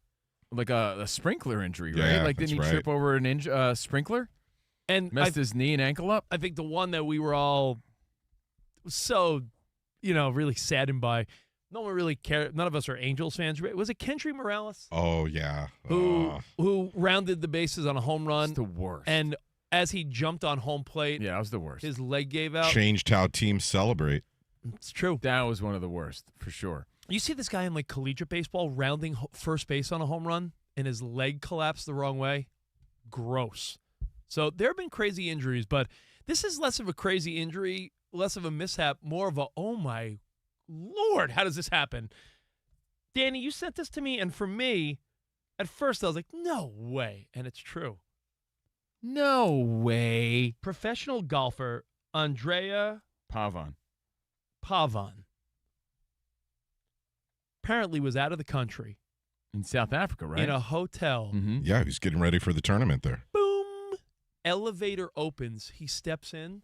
like a sprinkler injury, right? Yeah, like didn't he trip over an sprinkler and messed his knee and ankle up? I think the one that we were all so, really saddened by. No one really cared. None of us are Angels fans. Was it Kendry Morales? Oh, yeah. Who rounded the bases on a home run. It's the worst. And as he jumped on home plate. Yeah, it was the worst. His leg gave out. Changed how teams celebrate. It's true. That was one of the worst, for sure. You see this guy in like collegiate baseball rounding first base on a home run and his leg collapsed the wrong way? Gross. So there have been crazy injuries, but this is less of a crazy injury, less of a mishap, more of a, oh my Lord, how does this happen? Danny, you sent this to me, and for me, at first I was like, no way. And it's true. No way. Professional golfer Andrea Pavon apparently was out of the country. In South Africa, right? In a hotel. Mm-hmm. Yeah, he's getting ready for the tournament there. Boom. Elevator opens. He steps in.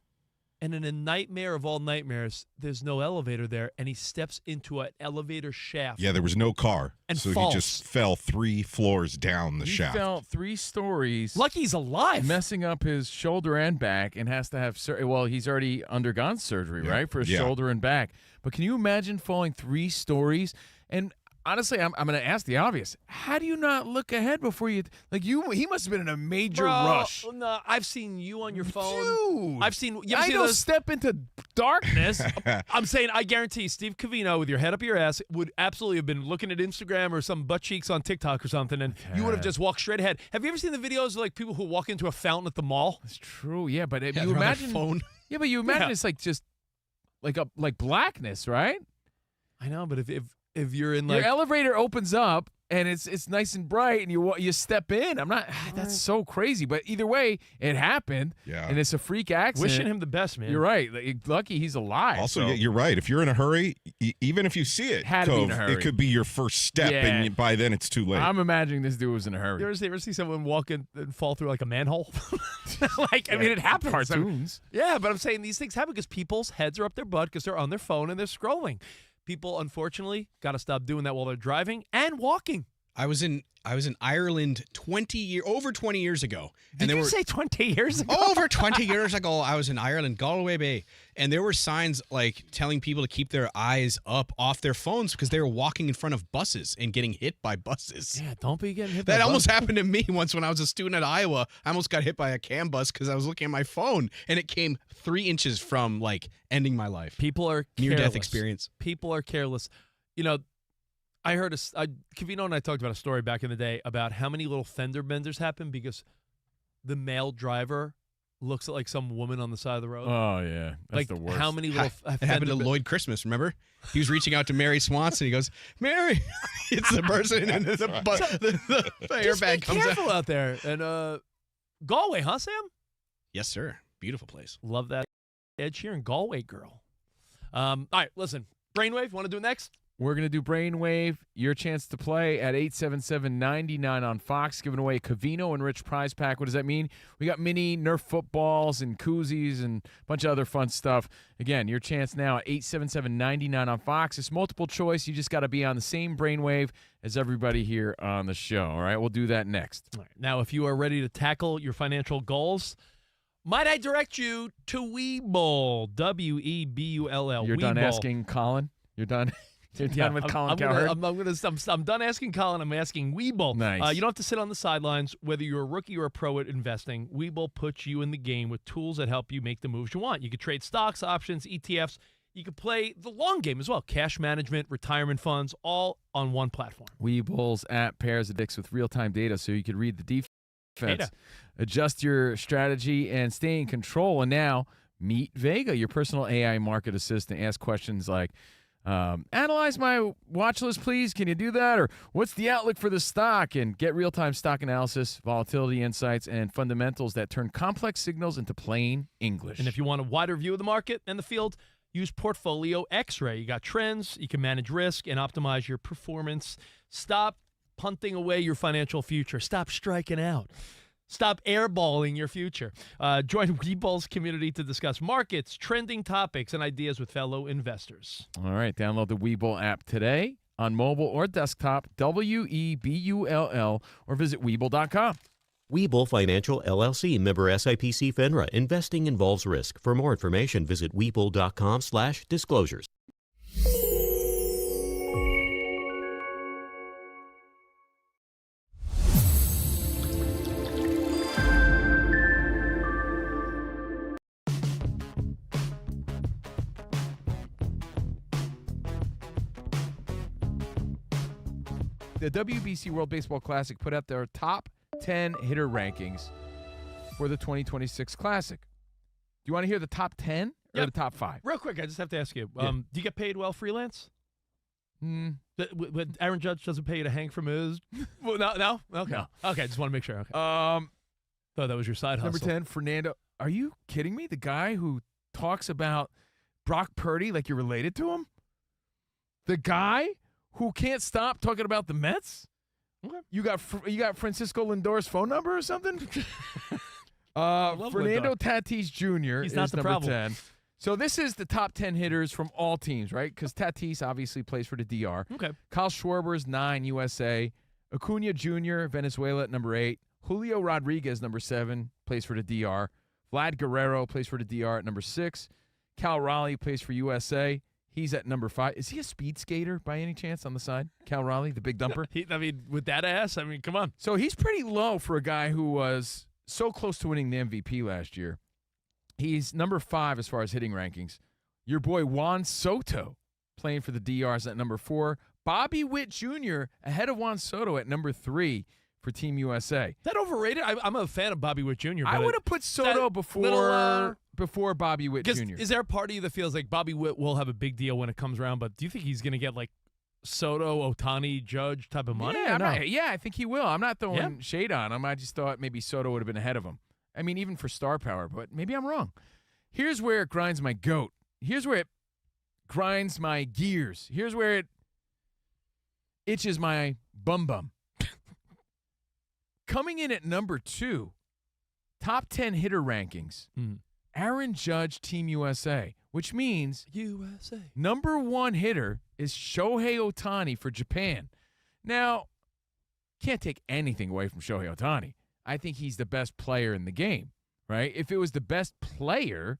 And in a nightmare of all nightmares, there's no elevator there, and he steps into an elevator shaft. Yeah, there was no car, and so falls. he just fell 3 floors down the shaft. He fell 3 stories. Lucky he's alive. Messing up his shoulder and back, and has to have he's already undergone surgery, right, for his shoulder and back. But can you imagine falling 3 stories? And honestly, I'm going to ask the obvious. How do you not look ahead before you he must have been in a major rush. No, I've seen you on your phone. Dude, I've seen I don't step into darkness. I'm saying, I guarantee Steve Covino with your head up your ass would absolutely have been looking at Instagram or some butt cheeks on TikTok or something, and you would have just walked straight ahead. Have you ever seen the videos of like people who walk into a fountain at the mall? That's true. Yeah, but if you they're on their imagine phone. Yeah, but you imagine it's like just like blackness, right? I know, but if you're in like your elevator opens up and it's nice and bright and you step in. That's so crazy. But either way, it happened. Yeah. And it's a freak accident. Wishing him the best, man. You're right. Lucky he's alive. Also, you're right. If you're in a hurry, even if you see it, Had to be in a hurry. it could be your first step, and by then it's too late. I'm imagining this dude was in a hurry. You ever see someone walk in and fall through like a manhole? I mean, it happens. Cartoons. Yeah, but I'm saying these things happen because people's heads are up their butt because they're on their phone and they're scrolling. People, unfortunately, got to stop doing that while they're driving and walking. I was in Ireland over 20 years ago. Did you say 20 years ago? Over 20 years ago, I was in Ireland, Galway Bay, and there were signs like telling people to keep their eyes up off their phones because they were walking in front of buses and getting hit by buses. Yeah, don't be getting hit by That buses. almost happened to me once when I was a student at Iowa. I almost got hit by a CAM bus because I was looking at my phone, and it came 3 inches from like ending my life. People are near-death experience. People are careless. You know, I heard Covino and I talked about a story back in the day about how many little fender benders happen because the male driver looks at like some woman on the side of the road. Oh yeah, that's like the worst. how many little It happened to Lloyd Christmas, remember? He was reaching out to Mary Swanson. He goes, Mary, it's the person, and the airbag comes out. Be careful out there. And Galway, huh, Sam? Yes, sir. Beautiful place. Love that Ed Sheeran Galway girl. All right, listen. Brainwave, want to do it next? We're going to do Brainwave, your chance to play at 877-99 on Fox, giving away a Covino and Rich prize pack. What does that mean? We got mini Nerf footballs and koozies and a bunch of other fun stuff. Again, your chance now at 877-99 on Fox. It's multiple choice. You just got to be on the same Brainwave as everybody here on the show. All right, we'll do that next. All right. Now, if you are ready to tackle your financial goals, might I direct you to Weeble, W-E-B-U-L-L. You're Weeble. done asking Colin? You're done? You're done with Colin Cowherd? I'm done asking Colin. I'm asking Weeble. Nice. You don't have to sit on the sidelines. Whether you're a rookie or a pro at investing, Weeble puts you in the game with tools that help you make the moves you want. You could trade stocks, options, ETFs, You can play the long game as well. Cash management, retirement funds, all on one platform. Weeble's app pairs addicts with real-time data so you can read the defense, adjust your strategy, and stay in control. And now, meet Vega, your personal AI market assistant. Ask questions like, analyze my watch list, please. Can you do that? Or what's the outlook for the stock? And get real-time stock analysis, volatility insights, and fundamentals that turn complex signals into plain English. And if you want a wider view of the market and the field, use Portfolio X-Ray. You got trends, you can manage risk, and optimize your performance. Stop punting away your financial future. Stop striking out. Stop airballing your future. Join Weeble's community to discuss markets, trending topics, and ideas with fellow investors. All right, download the Weeble app today on mobile or desktop, Webull, or visit Weeble.com. Weeble Financial LLC, member SIPC FINRA. Investing involves risk. For more information, visit Webull.com/disclosures. The WBC World Baseball Classic put out their top 10 hitter rankings for the 2026 Classic. Do you want to hear the top 10 or the top 5? Real quick, I just have to ask you, do you get paid well freelance? But Aaron Judge doesn't pay you to hang from his... Well, no? Okay. No. Okay, just want to make sure. Okay. Thought that was your side hustle. Number 10, Fernando. Are you kidding me? The guy who talks about Brock Purdy like you're related to him? The guy who can't stop talking about the Mets? Okay. You got Francisco Lindor's phone number or something? Fernando Tatis Jr. He's is not the number problem. 10. So this is the top 10 hitters from all teams, right? Because Tatis obviously plays for the DR. Okay. Kyle Schwarber's 9, USA. Acuna Jr., Venezuela at number 8. Julio Rodriguez, number 7, plays for the DR. Vlad Guerrero plays for the DR at number 6. Cal Raleigh plays for USA. He's at number 5. Is he a speed skater by any chance on the side? Cal Raleigh, the big dumper? With that ass, come on. So he's pretty low for a guy who was so close to winning the MVP last year. He's number 5 as far as hitting rankings. Your boy Juan Soto playing for the DRs at number 4. Bobby Witt Jr. ahead of Juan Soto at number 3 for Team USA. Is that overrated? I'm a fan of Bobby Witt Jr. I would have put Soto before Bobby Witt Jr. Is there a part of you that feels like Bobby Witt will have a big deal when it comes around, but do you think he's going to get like Soto, Ohtani, Judge type of money? Yeah, I think he will. I'm not throwing shade on him. I just thought maybe Soto would have been ahead of him. I mean, even for star power, but maybe I'm wrong. Here's where it grinds my goat. Here's where it grinds my gears. Here's where it itches my bum. Coming in at number 2, top 10 hitter rankings, Aaron Judge, Team USA, which means USA. Number 1 hitter is Shohei Ohtani for Japan. Now, can't take anything away from Shohei Ohtani. I think he's the best player in the game, right? If it was the best player,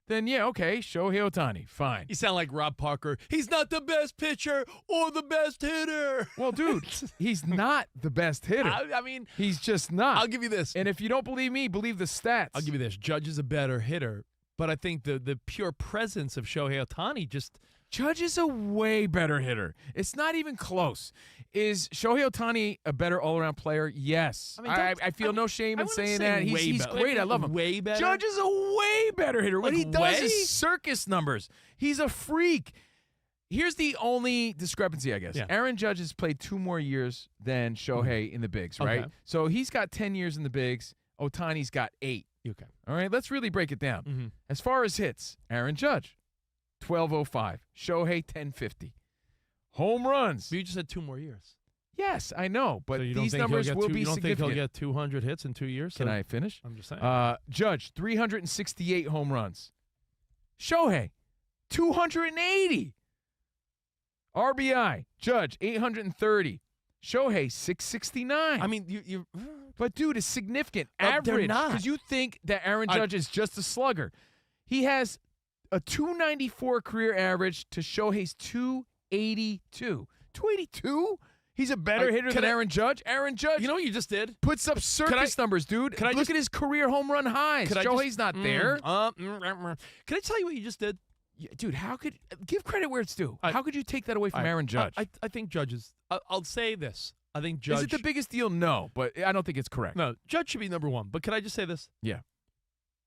then yeah, okay, Shohei Ohtani, fine. You sound like Rob Parker. He's not the best pitcher or the best hitter. Well, dude, he's not the best hitter. I mean, he's just not. I'll give you this. And if you don't believe me, believe the stats. I'll give you this. Judge is a better hitter, but I think the pure presence of Shohei Ohtani just... Judge is a way better hitter. It's not even close. Is Shohei Ohtani a better all-around player? Yes. I feel no shame in saying that. He's great. I love him. Way better? Judge is a way better hitter. What he does is circus numbers. He's a freak. Here's the only discrepancy, I guess. Yeah. Aaron Judge has played 2 more years than Shohei in the bigs, right? Okay. So he's got 10 years in the bigs. Ohtani's got 8. Okay. All right, let's really break it down. As far as hits, Aaron Judge, 1205. Shohei, 1050. Home runs. But you just had 2 more years. Yes, I know, but So you these numbers will be You don't think significant. he'll get 200 hits in 2 years? Can I finish? I'm just saying. Judge, 368 home runs. Shohei, 280. RBI, Judge, 830. Shohei, 669. I mean, you But, dude, it's significant. They're Average. not. Because you think that Aaron Judge is just a slugger. He has a 294 career average to Shohei's 282. 282? He's a better hitter than Aaron Judge. Aaron Judge. You know what you just did? Puts up circus numbers, dude. Can I Look at his career home run highs. Shohei's not there. Can I tell you what you just did? Dude, how could give credit where it's due? How could you take that away from Aaron Judge? I think Judge is. I'll say this. I think Judge. Is it the biggest deal? No, but I don't think it's correct. No, Judge should be number one. But can I just say this? Yeah.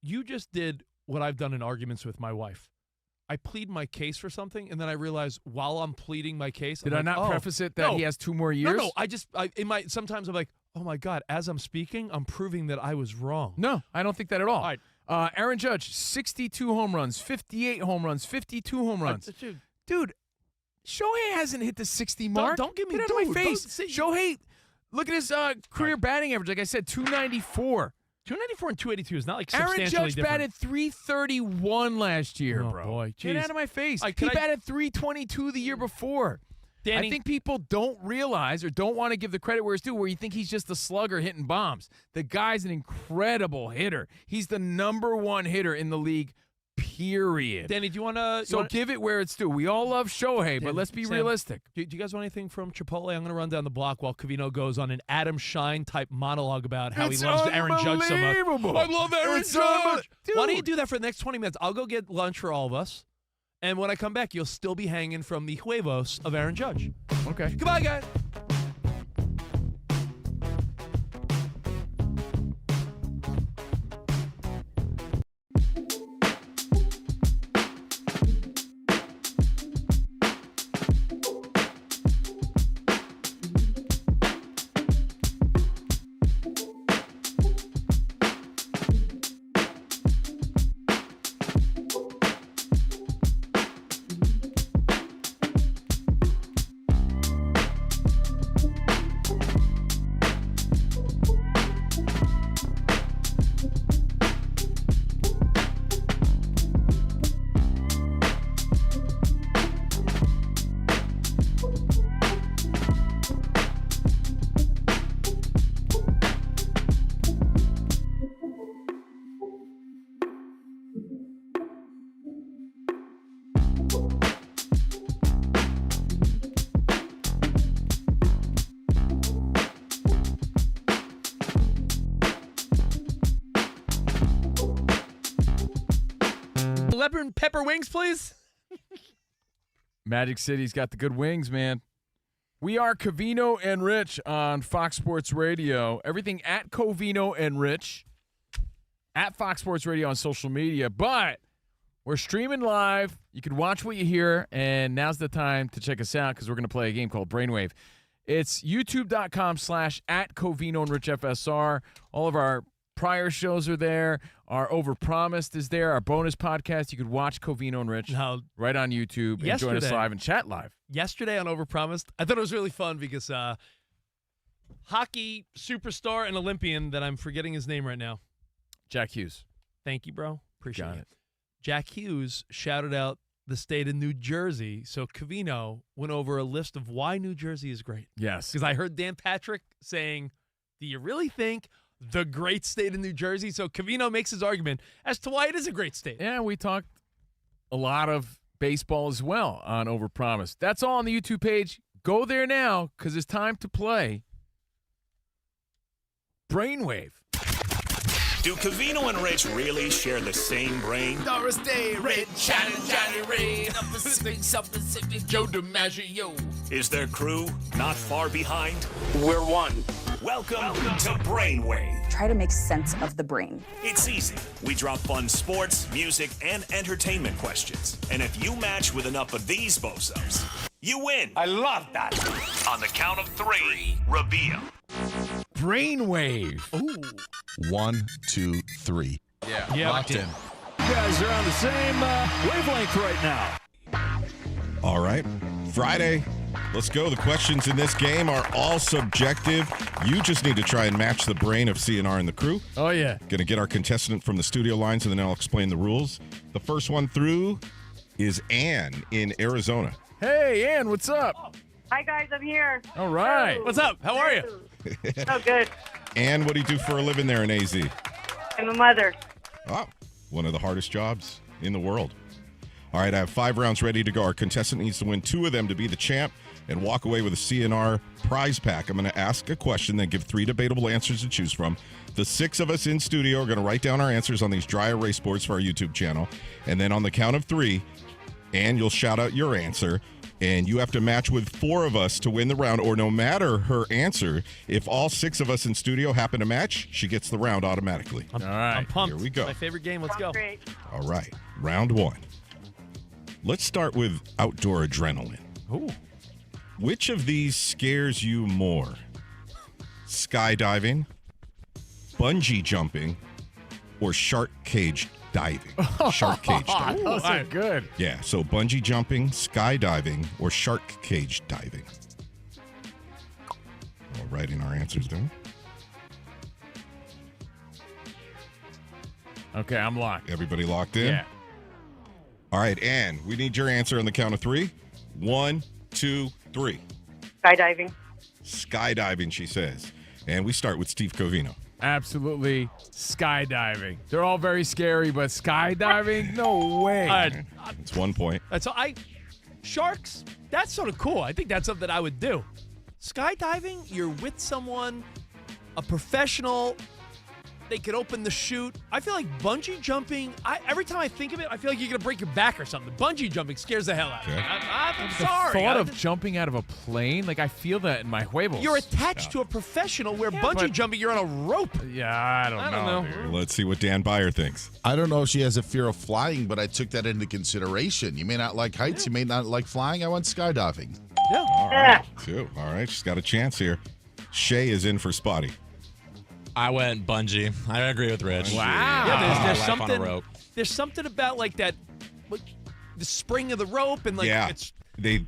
You just did what I've done in arguments with my wife. I plead my case for something, and then I realize while I'm pleading my case, Did I not preface it that he has 2 more years? No. Sometimes I'm like, oh my God, as I'm speaking, I'm proving that I was wrong. No, I don't think that at all. All right. Aaron Judge, 62 home runs, 58 home runs, 52 home runs. Dude, Shohei hasn't hit the 60 mark. Don't give me Get out of my face. Shohei, look at his career batting average. Like I said, 294. 294 and 282 is not like substantially Aaron Judge different. batted 331 last year, Oh, bro. boy. Get Jeez. out of my face. All right, He can I- batted 322 the year before. Danny- I think people don't realize or don't want to give the credit where it's due, where you think he's just a slugger hitting bombs. The guy's an incredible hitter. He's the number 1 hitter in the league, period. Danny, do you want to? So give it where it's due. We all love Shohei, but let's be Sam, realistic. Do you guys want anything from Chipotle? I'm going to run down the block while Covino goes on an Adam Shine type monologue about how It's he loves Aaron Judge so much. unbelievable. I love Aaron It's Judge. Dude. Why don't you do that for the next 20 minutes? I'll go get lunch for all of us. And when I come back, you'll still be hanging from the huevos of Aaron Judge. Okay. Goodbye, guys. Leopard and pepper wings, please. Magic City's got the good wings, man. We are Covino and Rich on Fox Sports Radio. Everything at Covino and Rich at Fox Sports Radio on social media. But we're streaming live. You can watch what you hear, and now's the time to check us out because we're going to play a game called Brainwave. It's youtube.com/at Covino and Rich FSR. All of our prior shows are there. Our Overpromised is there. Our bonus podcast. You could watch Covino and Rich right on YouTube and join us live and chat live. Yesterday on Overpromised, I thought it was really fun because hockey superstar and Olympian that I'm forgetting his name right now. Jack Hughes. Thank you, bro. Appreciate Got it. it. Jack Hughes shouted out the state of New Jersey. So Covino went over a list of why New Jersey is great. Yes. Because I heard Dan Patrick saying, do you really think the great state of New Jersey? So Covino makes his argument as to why it is a great state. Yeah, we talked a lot of baseball as well on Overpromised. That's all on the YouTube page. Go there now because it's time to play Brainwave. Do Covino and Rich really share the same brain? Doris Day, Red, Johnny Ray, Pacific, Joe DiMaggio. Is their crew not far behind? We're one. Welcome to Brainwave. Try to make sense of the brain. It's easy. We drop fun sports, music, and entertainment questions. And if you match with enough of these bozos, you win. I love that. On the count of 3, reveal. Brainwave. Ooh. 1, 2, 3. Yeah. Locked in. You guys are on the same wavelength right now. All right. Friday. Let's go. The questions in this game are all subjective. You just need to try and match the brain of CNR and the crew. Oh, yeah. Going to get our contestant from the studio lines, and then I'll explain the rules. The first one through is Ann in Arizona. Hey, Ann, what's up? Hi, guys. I'm here. All right. What's up? How are you? Oh, good. Ann, what do you do for a living there in AZ? I'm a mother. Oh, one of the hardest jobs in the world. All right, I have 5 rounds ready to go. Our contestant needs to win 2 of them to be the champ and walk away with a CNR prize pack. I'm going to ask a question, then give 3 debatable answers to choose from. The 6 of us in studio are going to write down our answers on these dry erase boards for our YouTube channel. And then on the count of 3, and you'll shout out your answer. And you have to match with 4 of us to win the round, or no matter her answer, if all 6 of us in studio happen to match, she gets the round automatically. All right. I'm pumped. Here we go. My favorite game. Let's go. Great. All right, round 1. Let's start with outdoor adrenaline. Ooh. Which of these scares you more? Skydiving, bungee jumping, or shark cage diving? Shark cage diving. Those are good. Yeah, so bungee jumping, skydiving, or shark cage diving. We're writing our answers down. Okay, I'm locked. Everybody locked in? Yeah. All right, Ann, we need your answer on the count of 3. 1, 2, 3. Skydiving. Skydiving, she says. And we start with Steve Covino. Absolutely skydiving. They're all very scary, but skydiving? No way. It's 1 point. So sharks, that's sort of cool. I think that's something I would do. Skydiving, you're with someone, a professional. They could open the chute. I feel like bungee jumping, every time I think of it, I feel like you're going to break your back or something. Bungee jumping scares the hell out of me. I'm sorry. The thought of jumping out of a plane, like I feel that in my huevos. You're attached to a professional where bungee jumping, you're on a rope. Yeah, I don't know. Dude. Let's see what Dan Byer thinks. I don't know if she has a fear of flying, but I took that into consideration. You may not like heights. You may not like flying. I went skydiving. Yeah. All right. Two. All right. She's got a chance here. Shay is in for Spotty. I went bungee. I agree with Rich. Wow. Yeah, there's life something. on a rope. There's something about like that, like the spring of the rope and like it's.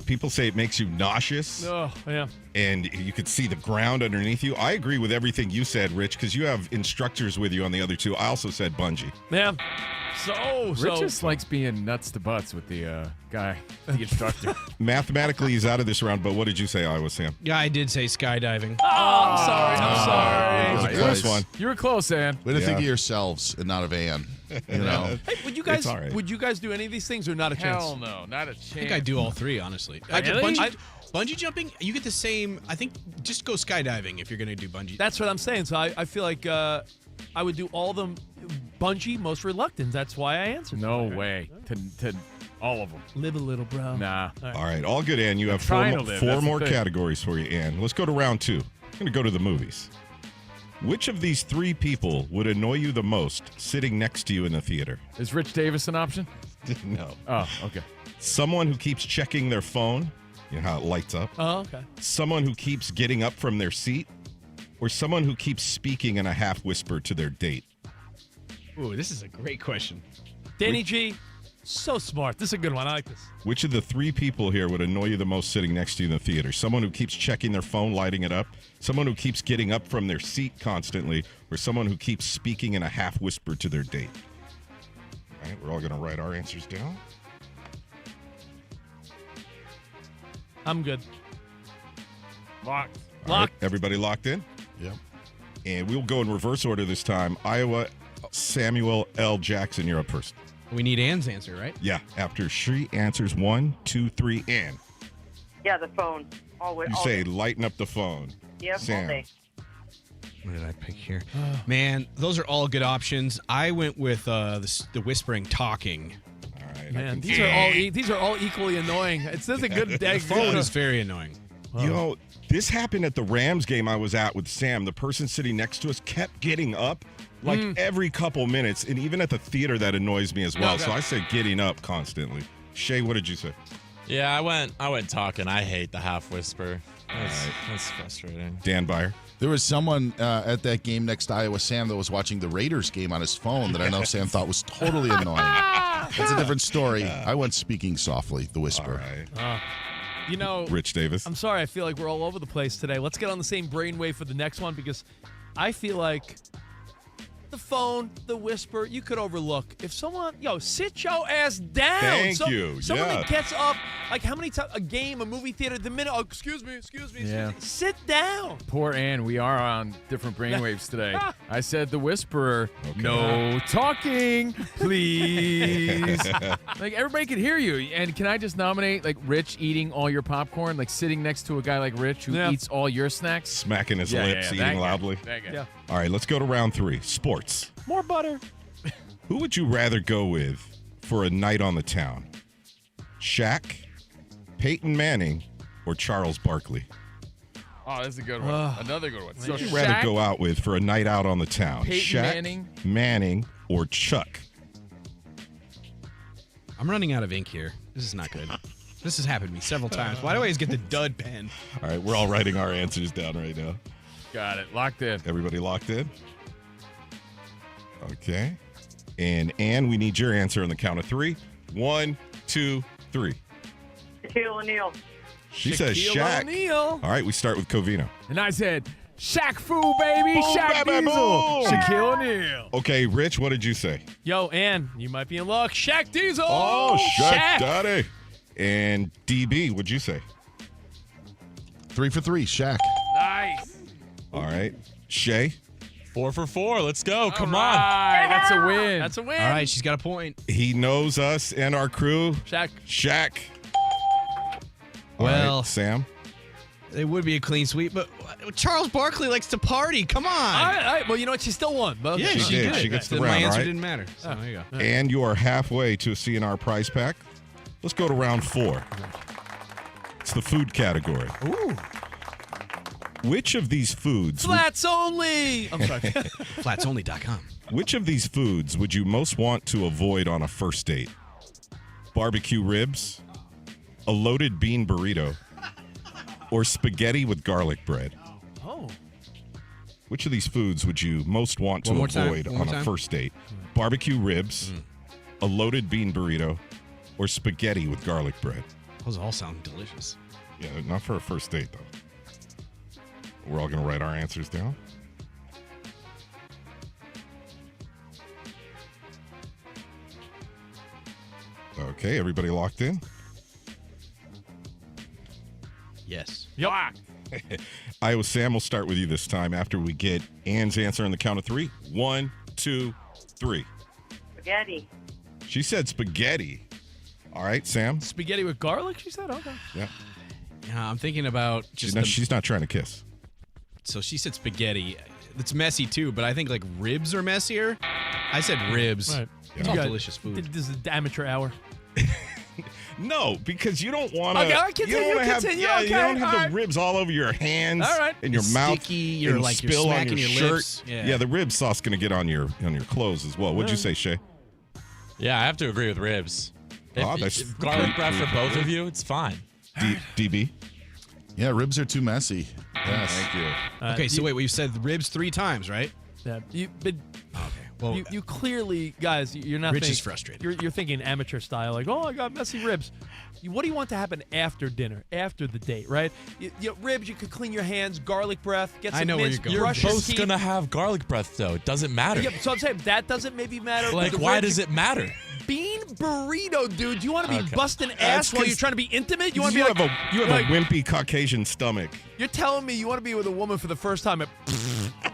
People say it makes you nauseous. Oh yeah. And you could see the ground underneath you. I agree with everything you said, Rich, because you have instructors with you on the other 2. I also said bungee. Yeah. Rich just likes being nuts to butts with the guy, the instructor. Mathematically, he's out of this round, but what did you say, Iowa Sam? Yeah, I did say skydiving. Oh, I'm sorry. It was a close one. You were close, Ann. Way to think of yourselves and not of Ann. You know. Hey, would you guys do any of these things or not a chance? Hell no, not a chance. I think I do all 3, honestly. Really? Bungee jumping, you get the same. I think just go skydiving if you're going to do bungee. That's what I'm saying. So I feel like I would do all of them. Bungee, most reluctant. That's why I answered. No way. To all of them. Live a little, bro. Nah. All right, all good, Ann. You have four more categories for you, Ann. Let's go to round 2. I'm going to go to the movies. Which of these 3 people would annoy you the most sitting next to you in the theater? Is Rich Davis an option? No. Oh, okay. Someone who keeps checking their phone. You know how it lights up? Oh, okay. Someone who keeps getting up from their seat, or someone who keeps speaking in a half whisper to their date? Ooh, this is a great question. Danny G, so smart. This is a good one. I like this. Which of the 3 people here would annoy you the most sitting next to you in the theater? Someone who keeps checking their phone, lighting it up, someone who keeps getting up from their seat constantly, or someone who keeps speaking in a half whisper to their date? All right, we're all going to write our answers down. I'm good. Locked. All right, everybody locked in? Yep. And we'll go in reverse order this time. Iowa, Samuel L. Jackson, you're up first. We need Ann's answer, right? Yeah, after she answers 1, 2, 3, Ann. Yeah, the phone. Always. You say lighten up the phone. Yep, Sam. all day. What did I pick here? Man, those are all good options. I went with the whispering talking. All right. Man, these are all equally annoying. This is a good day. The phone is very annoying. You know, this happened at the Rams game I was at with Sam. The person sitting next to us kept getting up like every couple minutes, and even at the theater that annoys me as well. Okay. So I said getting up constantly. Shay, what did you say? Yeah, I went talking. I hate the half whisper. That's frustrating. Dan Byer. There was someone at that game next to Iowa Sam that was watching the Raiders game on his phone that I know Sam thought was totally annoying. That's a different story. I went speaking softly, the whisper. All right. You know, Rich Davis. I'm sorry. I feel like we're all over the place today. Let's get on the same brainwave for the next one because I feel like the phone, the whisper, you could overlook. If someone, sit your ass down. Thank you. Someone Yeah. that gets up, like how many times, a game, a movie theater, the minute, excuse me, Yeah. sit down. Poor Ann, we are on different brainwaves today. I said the whisperer, no talking, please. Like, everybody can hear you. And can I just nominate, like, Rich eating all your popcorn? Like, sitting next to a guy like Rich who eats all your snacks? Smacking his lips, eating loudly. That guy. Yeah. All right, let's go to round 3. Sports. More butter. Who would you rather go with for a night on the town? Shaq, Peyton Manning, or Charles Barkley? Oh, that's a good one. Another good one. So Who'd you Shaq, rather go out with for a night out on the town? Peyton Shaq, Manning, or Chuck? I'm running out of ink here. This is not good. This has happened to me several times. Why do I always get the dud pen? All right, we're all writing our answers down right now. Got it. Locked in. Everybody locked in? Okay. And Ann, we need your answer on the count of 3. 1, 2, 3. Shaquille O'Neal. She says Shaq. O'Neal. All right, we start with Covino. And I said, Shaq Fu, baby. Boom, Shaq baby, Diesel. boom. Shaquille O'Neal. Okay, Rich, what did you say? Yo, Ann, you might be in luck. Shaq Diesel. Oh, Shaq Daddy. And DB, what'd you say? 3 for 3, Shaq. Nice. All right. Shay? 4 for 4. Let's go. Come on. That's a win. That's a win. All right, she's got a point. He knows us and our crew. Shaq. Shaq. All Well, right, Sam? it would be a clean sweep, but Charles Barkley likes to party. Come on. All right. Well, you know what? She still won. But Yeah, She she did. did. She gets the Then round, my answer right? didn't matter. So there you go. And you are halfway to a CNR prize pack. Let's go to round 4. It's the food category. Ooh. Which of these foods... Flats only. I'm sorry. Flatsonly.com. Which of these foods would you most want to avoid on a first date? Barbecue ribs, a loaded bean burrito, or spaghetti with garlic bread? Oh. Which of these foods would you most want to One more time. avoid One on more a time. first date? Barbecue ribs, a loaded bean burrito, or spaghetti with garlic bread? Those all sound delicious. Yeah, not for a first date, though. We're all going to write our answers down. Okay, everybody locked in? Yes. Yep. Iowa Sam, will start with you this time after we get Ann's answer on the count of 3. 1, 2, 3. Spaghetti. She said spaghetti. All right, Sam? Spaghetti with garlic, she said? Okay. Yeah. Yeah, I'm thinking about just She's not trying to kiss. So she said spaghetti. It's messy too, but I think like ribs are messier. I said ribs. Right. It's all delicious food. This is the amateur hour. No, because you don't want to. Okay, I'll continue, you don't wanna have, continue, yeah, okay, you don't have all the right. ribs all over your hands All right. and your It's mouth. sticky, you're and like, you're spill on smacking your your shirt. lips. Yeah. The rib sauce going to get on your clothes as well. What'd you say, Shay? Yeah, I have to agree with ribs. If garlic bread for both of you, it's fine. DB? Yeah, ribs are too messy. Yes. Thank you. Okay, so wait, well, you said ribs 3 times, right? Yeah. Well, You clearly, guys, you're not. Rich is frustrated. You're thinking amateur style, like, oh, I got messy ribs. What do you want to happen after dinner, after the date, right? Ribs, you could clean your hands, garlic breath, get some I know where mince, you're going. brush You're your both teeth. gonna have garlic breath though. It doesn't matter. Yeah, so I'm saying that doesn't maybe matter. but Like, the why ribs, does it matter? Bean burrito, dude. You want to be Okay. busting That's ass while 'cause you're trying to be intimate? You want to You be like, have a like, wimpy Caucasian stomach. You're telling me you want to be with a woman for the first time at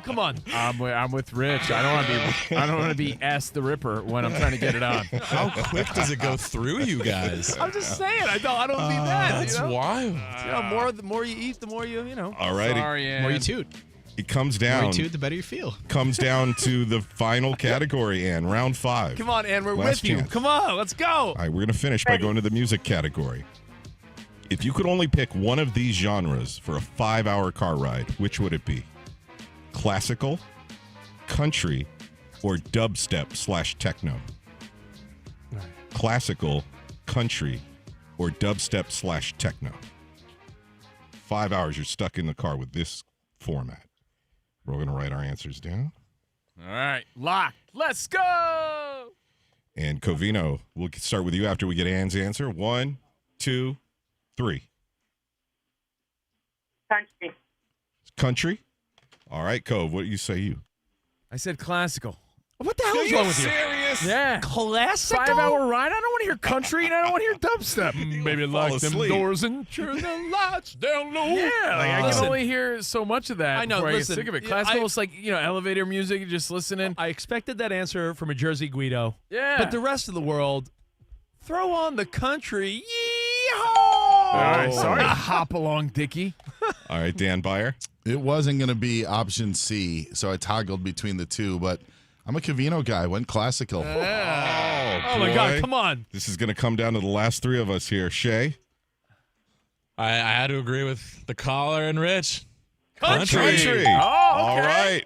come on. I'm with Rich. I don't want to be S the Ripper when I'm trying to get it on. How quick does it go through you guys? I'm just saying. I don't mean that. That's wild. The more you eat, the more you know. All righty. Sorry, The more you Ann. toot. It comes The more down. you toot, the better you feel. Comes down to the final category, Ann. Round 5. Come on, Ann. We're Last with you. chance. Come on, let's go. All right, we're going to finish by going to the music category. If you could only pick one of these genres for a 5-hour car ride, which would it be? Classical, country, or dubstep/techno? Classical, country, or dubstep/techno? 5 hours, you're stuck in the car with this format. We're going to write our answers down. All right, locked. Let's go. And Covino, we'll start with you after we get Ann's answer. 1, 2, 3. Country. Country? All right, Cove, what do you say I said classical. What the hell is wrong with you? serious? Yeah. Classical? 5-hour ride? I don't want to hear country and I don't want to hear dubstep. Maybe fall lock them asleep. doors and turn the lights down low. Yeah, like I Listen. can only hear so much of that I know, before I listen, get sick of it. yeah, Classical is like, elevator music, you're just listening. I expected that answer from a Jersey Guido. Yeah. But the rest of the world, throw on the country. Yeehaw! All right, sorry. Hop along, Dickie. All right, Dan Byer. It wasn't going to be option C, so I toggled between the two, but I'm a Covino guy. Went classical. Oh my God, come on. This is going to come down to the last three of us here. Shay? I had to agree with the caller and Rich. Country. Oh, okay. All right.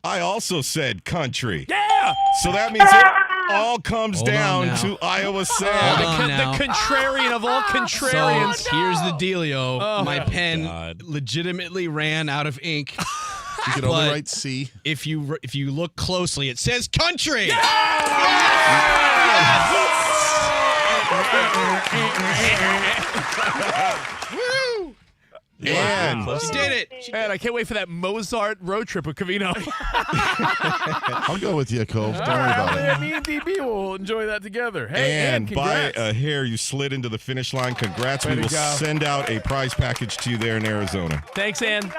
I also said country. Yeah. So that means it all comes down to Iowa Sam. The contrarian of all contrarians. So here's the dealio. Oh, my pen God. legitimately ran out of ink. You can only write C. If you look closely, it says country. Woo! And she did it. Man, I can't wait for that Mozart road trip with Covino. I'll go with you, Cove. Don't worry about it. Me and DB will enjoy that together. Hey, And by congrats. a hair, you slid into the finish line. Congrats. Way We to will go. send out a prize package to you there in Arizona. Thanks, Ann. Love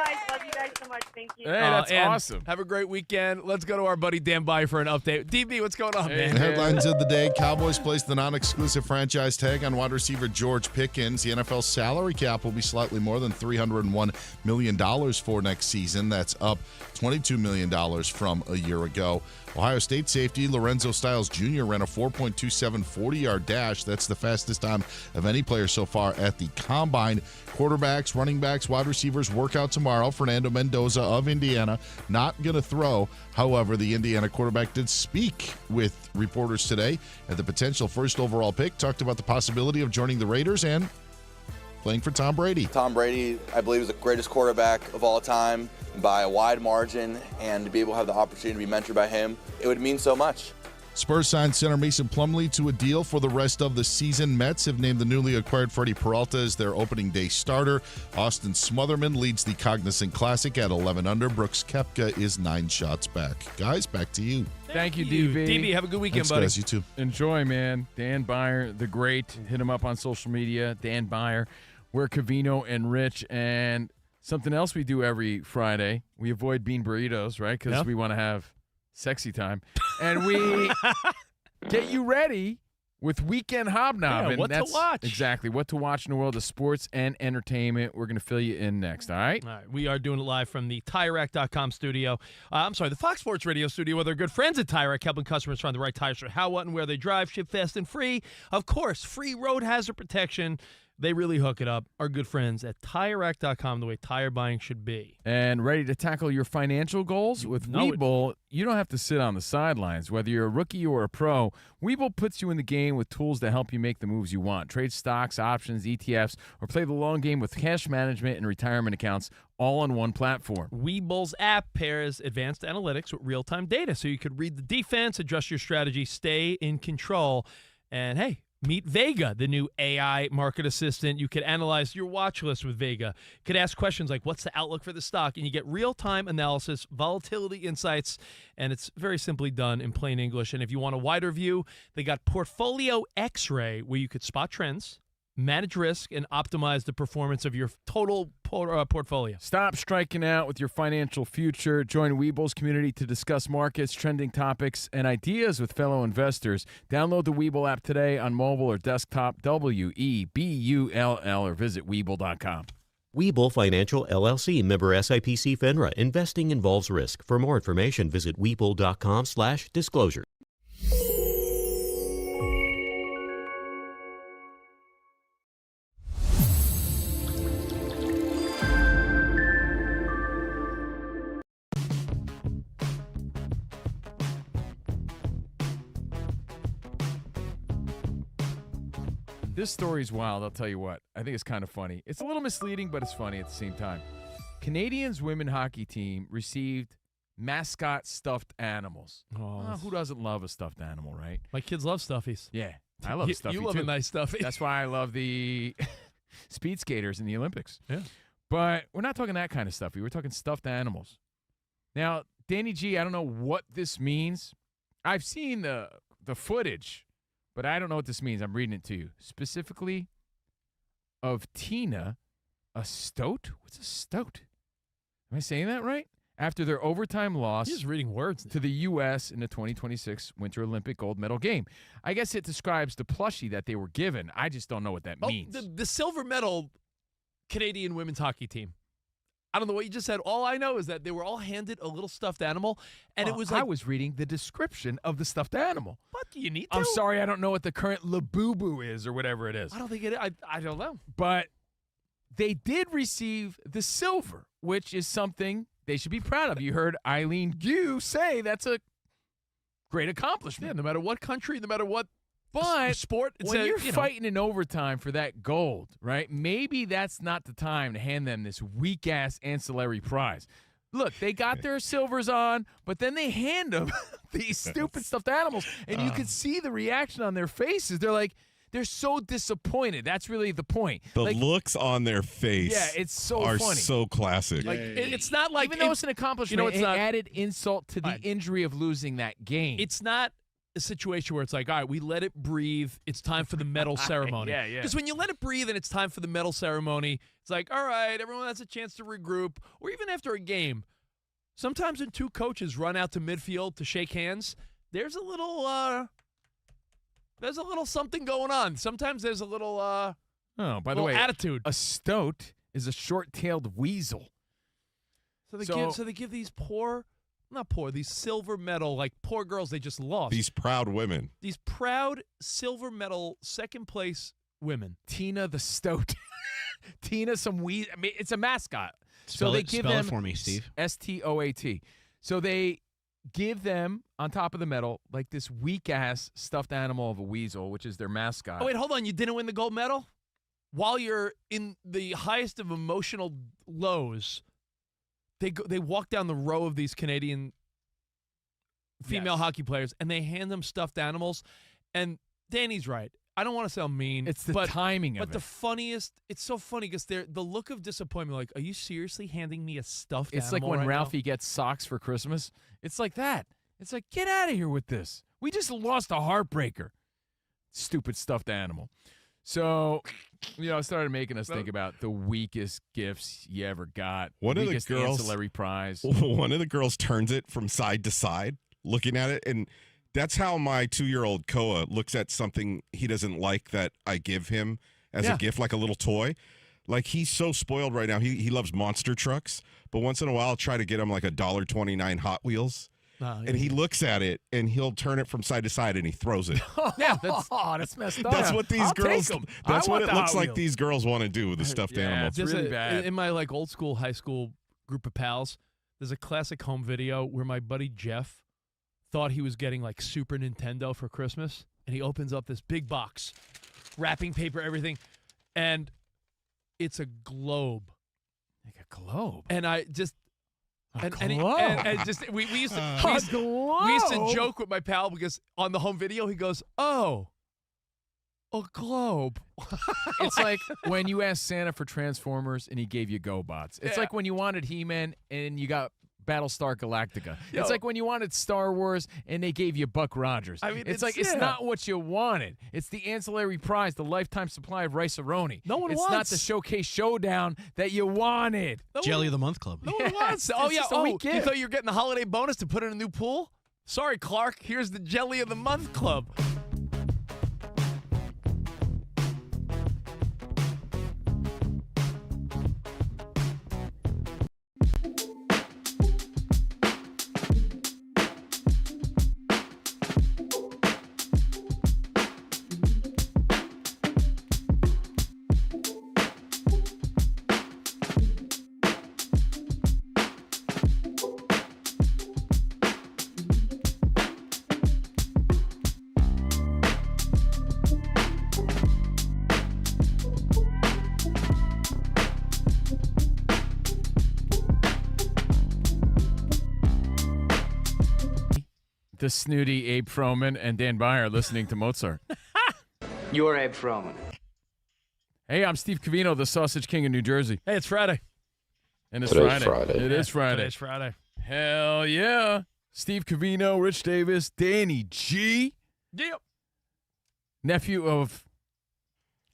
you guys so much. Thank you. Hey, that's Ann, awesome. Have a great weekend. Let's go to our buddy Dan By for an update. DB, what's going on, The man? headlines of the day: Cowboys placed the non-exclusive franchise tag on wide receiver George Pickens. The NFL salary cap will be slightly more than $301 million for next season. That's up $22 million from a year ago. Ohio State safety Lorenzo Styles Jr. ran a 4.27 40-yard dash. That's the fastest time of any player so far at the Combine. Quarterbacks, running backs, wide receivers work out tomorrow. Fernando Mendoza of Indiana not going to throw. However, the Indiana quarterback did speak with reporters today at the potential first overall pick, talked about the possibility of joining the Raiders and playing for Tom Brady. Tom Brady, I believe, is the greatest quarterback of all time by a wide margin, and to be able to have the opportunity to be mentored by him, it would mean so much. Spurs signed center Mason Plumlee to a deal for the rest of the season. Mets have named the newly acquired Freddie Peralta as their opening day starter. Austin Smotherman leads the Cognizant Classic at 11 under. Brooks Koepka is 9 shots back. Guys, back to you. Thank you, DB. DB, have a good weekend, Thanks, buddy. guys. You too. Enjoy, man. Dan Byer, the great. Hit him up on social media. Dan Byer. We're Covino and Rich. And something else we do every Friday, we avoid bean burritos, right? Because we want to have sexy time. And we get you ready with Weekend Hobnobbing. Yeah, what to watch. Exactly. What to watch in the world of sports and entertainment. We're going to fill you in next, all right? All right, we are doing it live from the TireRack.com studio. The Fox Sports Radio studio, where they're good friends at TireRack, helping customers find the right tires for how, what, and where they drive, ship fast and free. Of course, free road hazard protection. They really hook it up. Our good friends at TireRack.com, the way tire buying should be. And ready to tackle your financial goals? With Weeble, you don't have to sit on the sidelines. Whether you're a rookie or a pro, Weeble puts you in the game with tools to help you make the moves you want. Trade stocks, options, ETFs, or play the long game with cash management and retirement accounts all on one platform. Weeble's app pairs advanced analytics with real-time data, so you could read the defense, adjust your strategy, stay in control. And, hey, meet Vega, the new AI market assistant. You could analyze your watch list with Vega. You could ask questions like, what's the outlook for the stock? And you get real-time analysis, volatility insights, and it's very simply done in plain English. And if you want a wider view, they got Portfolio X-Ray, where you could spot trends, manage risk, and optimize the performance of your total portfolio. Stop striking out with your financial future. Join Weeble's community to discuss markets, trending topics, and ideas with fellow investors. Download the Weeble app today on mobile or desktop, WEBULL, or visit Weeble.com. Weeble Financial LLC, member SIPC FINRA. Investing involves risk. For more information, visit Weeble.com/disclosure. This story's wild, I'll tell you what. I think it's kind of funny. It's a little misleading, but it's funny at the same time. Canadians' women hockey team received mascot stuffed animals. Who doesn't love a stuffed animal, right? My kids love stuffies. Yeah, I love a stuffy You love too. a nice stuffy. That's why I love the speed skaters in the Olympics. Yeah. But we're not talking that kind of stuffy. We're talking stuffed animals. Now, Danny G, I don't know what this means. I've seen the footage, but I don't know what this means. I'm reading it to you. Specifically of Tina, a stoat? What's a stoat? Am I saying that right? After their overtime loss He's reading words to the U.S. in the 2026 Winter Olympic gold medal game. I guess it describes the plushie that they were given. I just don't know what that means. The silver medal Canadian women's hockey team. I don't know what you just said. All I know is that they were all handed a little stuffed animal, and it was like I was reading the description of the stuffed animal. What do you need to? I'm sorry, I don't know what the current Labubu is or whatever it is. I don't think it. I don't know. But they did receive the silver, which is something they should be proud of. You heard Eileen Gu say that's a great accomplishment. Yeah, no matter what country, no matter what sport, when you're fighting in overtime for that gold, right, maybe that's not the time to hand them this weak-ass ancillary prize. Look, they got their silvers on, but then they hand them these stupid stuffed animals, and you can see the reaction on their faces. They're so disappointed. That's really the point. The looks on their face it's so are funny. so classic. It's not like even though it's an accomplishment, it's it not added insult to the injury of losing that game. It's not a situation where it's like, all right, we let it breathe. It's time for the medal ceremony. Yeah. Because when you let it breathe and it's time for the medal ceremony, it's like, all right, everyone has a chance to regroup. Or even after a game, sometimes when two coaches run out to midfield to shake hands, there's a little something going on. Sometimes there's a little by the way, attitude. A stoat is a short-tailed weasel. So they give these these silver medal, like poor girls they just lost. These proud women. These proud silver medal second place women. Tina the stoat. Tina it's a mascot. Spell they it, give spell them it for me, Steve. STOAT. So they give them on top of the medal like this weak-ass stuffed animal of a weasel, which is their mascot. Oh, wait, hold on. You didn't win the gold medal? While you're in the highest of emotional lows, they walk down the row of these Canadian female hockey players, and they hand them stuffed animals. And Danny's right. I don't want to sound mean. It's the timing of it. But the funniest, it's so funny because the look of disappointment, like, are you seriously handing me a stuffed animal? It's like when right Ralphie now? gets socks for Christmas. It's like that. It's like, get out of here with this. We just lost a heartbreaker. Stupid stuffed animal. So, it started making us think about the weakest gifts you ever got. One of the weakest girls, ancillary prize. One of the girls turns it from side to side, looking at it, and that's how my 2-year-old Koa looks at something he doesn't like that I give him as a gift, like a little toy. Like, he's so spoiled right now. He loves monster trucks, but once in a while I'll try to get him like a $1.29 Hot Wheels. And he looks at it, and he'll turn it from side to side, and he throws it. That's messed up. That's what these girls. That's what it looks like. Wheels. These girls want to do with the stuffed animal. It's really bad. In my old school, high school group of pals, there's a classic home video where my buddy Jeff thought he was getting like Super Nintendo for Christmas, and he opens up this big box, wrapping paper, everything, and it's a globe. Like a globe. And I just. And we used to joke with my pal because on the home video he goes, "Oh, a globe." It's like when you asked Santa for Transformers and he gave you GoBots. It's like when you wanted He-Man and you got Battlestar Galactica. It's like when you wanted Star Wars and they gave you Buck Rogers. I mean, it's not what you wanted. It's the ancillary prize, the lifetime supply of Rice-A-Roni. It's not the Showcase Showdown that you wanted. Jelly of the Month Club. No one wants. Oh, yeah. You thought you were getting the holiday bonus to put in a new pool? Sorry, Clark. Here's the Jelly of the Month Club. The snooty Abe Froman and Dan Beyer listening to Mozart. You're Abe Froman. Hey, I'm Steve Covino, the Sausage King of New Jersey. Hey, it's Friday. And it's Today's Friday. Friday. It is Friday. Today's Friday. Hell yeah. Steve Covino, Rich Davis, Danny G. Yep. Nephew of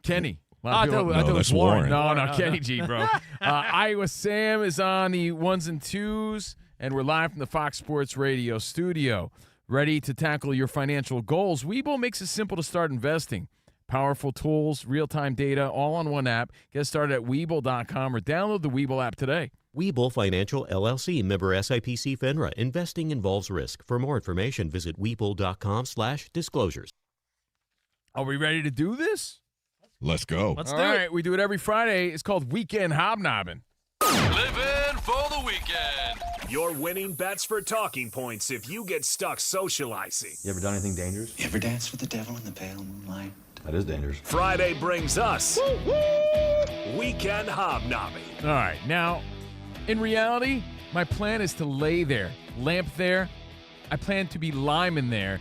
Kenny. I thought it was Warren. No, Kenny G, bro. Iowa Sam is on the ones and twos, and we're live from the Fox Sports Radio studio. Ready to tackle your financial goals? Weeble makes it simple to start investing. Powerful tools, real-time data, all on one app. Get started at Weeble.com or download the Weeble app today. Weeble Financial LLC, member SIPC FINRA. Investing involves risk. For more information, visit Weeble.com/disclosures. Are we ready to do this? Let's go. All right, we do it every Friday. It's called Weekend Hobnobbing. Living for the weekend. Your winning bets for talking points if you get stuck socializing. You ever done anything dangerous? You ever danced with the devil in the pale moonlight? That is dangerous. Friday brings us Weekend Hobnobbing. All right, now, in reality, my plan is to lay there, lamp there. I plan to be liming there.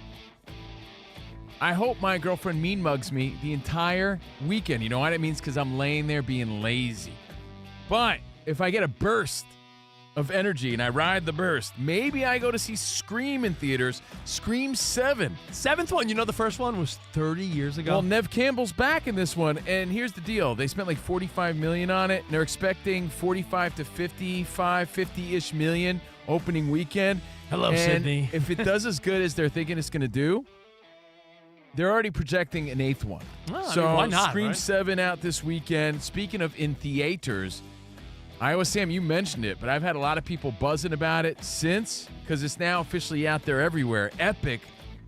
I hope my girlfriend mean mugs me the entire weekend. You know what it means? Because I'm laying there being lazy. But if I get a burst of energy and I ride the burst, maybe I go to see Scream in theaters. Scream 7. Seventh one. You know the first one was 30 years ago? Well, Nev Campbell's back in this one, and here's the deal. They spent like $45 million on it, and they're expecting 45 to 55, 50-ish million opening weekend. Hello, and Sydney. If it does as good as they're thinking it's going to do, they're already projecting an 8th one. Well, I So mean, why not, Scream right? 7 out this weekend. Speaking of in theaters, Iowa Sam, you mentioned it, but I've had a lot of people buzzing about it since, because it's now officially out there everywhere. Epic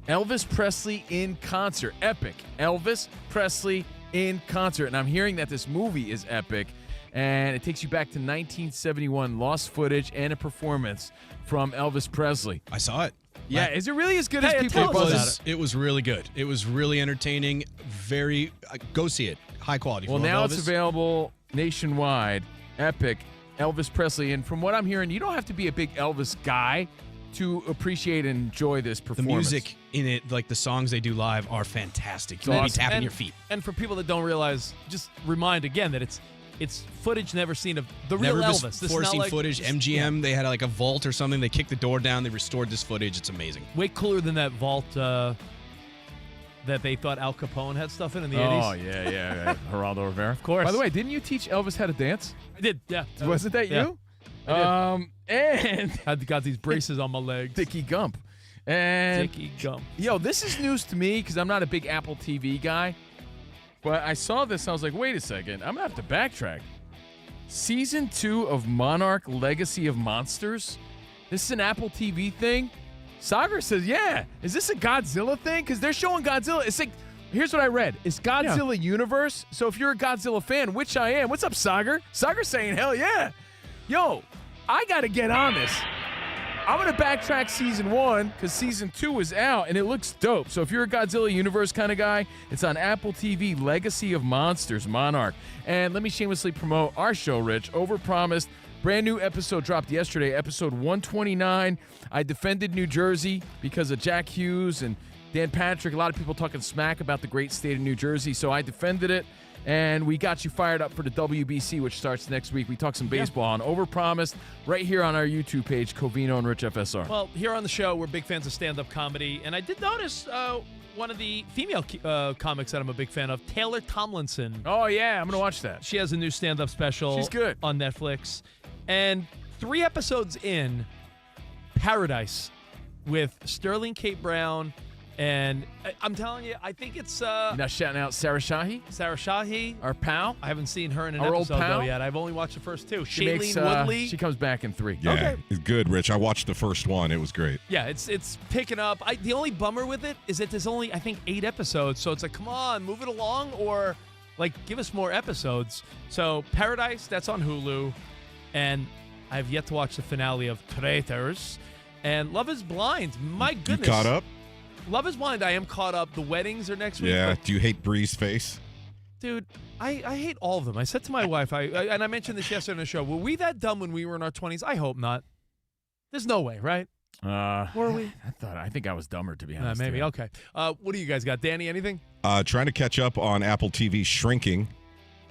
Elvis Presley in concert. Epic Elvis Presley in concert. And I'm hearing that this movie is epic, and it takes you back to 1971, lost footage and a performance from Elvis Presley. I saw it. Yeah, is it really as good as It people buzz about it? It was really good. It was really entertaining. Very go see it. High quality. Well, now it's available nationwide. Epic Elvis Presley. And from what I'm hearing, you don't have to be a big Elvis guy to appreciate and enjoy this The performance. music in it, like the songs they do live, are fantastic. It's You'll be awesome. tapping your feet. And for people that don't realize, just remind again that it's footage never seen of the real Never Elvis. This is before not seen like footage. just- MGM, they had like a vault or something. They kicked the door down. They restored this footage. It's amazing. Way cooler than that vault that they thought Al Capone had stuff in the 80s. Oh, yeah. Geraldo Rivera. Of course. By the way, didn't you teach Elvis how to dance? I did, yeah. Wasn't that Yeah. you? I And I've got these braces on my legs. Dickie Gump. And Dickie Gump. Yo, this is news to me because I'm not a big Apple TV guy. But I saw this, I was like, wait a second. I'm going to have to backtrack. Season 2 of Monarch Legacy of Monsters? This is an Apple TV thing? Sagar says, yeah. Is this a Godzilla thing? Because they're showing Godzilla. It's like, here's what I read. It's Godzilla Universe. So if you're a Godzilla fan, which I am, what's up, Sagar? Sagar's saying, hell yeah. Yo, I got to get on this. I'm going to backtrack season 1 because season 2 is out and it looks dope. So if you're a Godzilla Universe kind of guy, it's on Apple TV, Legacy of Monsters, Monarch. And let me shamelessly promote our show, Rich. Overpromised. Brand new episode dropped yesterday, episode 129. I defended New Jersey because of Jack Hughes and Dan Patrick. A lot of people talking smack about the great state of New Jersey, so I defended it. And we got you fired up for the WBC, which starts next week. We talk some baseball on Overpromised right here on our YouTube page, Covino and Rich FSR. Well, here on the show, we're big fans of stand-up comedy, and I did notice one of the female comics that I'm a big fan of, Taylor Tomlinson. Oh, yeah, I'm going to watch that. She has a new stand-up special. She's good. On Netflix. And 3 episodes in, Paradise with Sterling K. Brown. And I'm telling you, I think it's... You're not shouting out Sarah Shahi? Sarah Shahi. Our pal? I haven't seen her in an Our old episode, though, pal? yet. I've only watched the first 2. She Shailene makes, Woodley. she comes back in 3. Yeah, Okay. it's good, Rich. I watched the first one. It was great. Yeah, it's picking up. The only bummer with it is that there's only, I think, 8 episodes. So it's like, come on, move it along, or like give us more episodes. So Paradise, that's on Hulu, and I've yet to watch the finale of Traitors. And Love is Blind. My goodness, You caught up? Love is Blind. I am caught up. The weddings are next week. Yeah. but- Do you hate Bree's face? Dude, I hate all of them. I said to my wife, and I mentioned this yesterday on the show, were we that dumb when we were in our 20s? I hope not. There's no way, right? Were we? I think I was dumber, to be honest. Maybe. yeah. Okay. What do you guys got? Danny, anything? Trying to catch up on Apple TV Shrinking.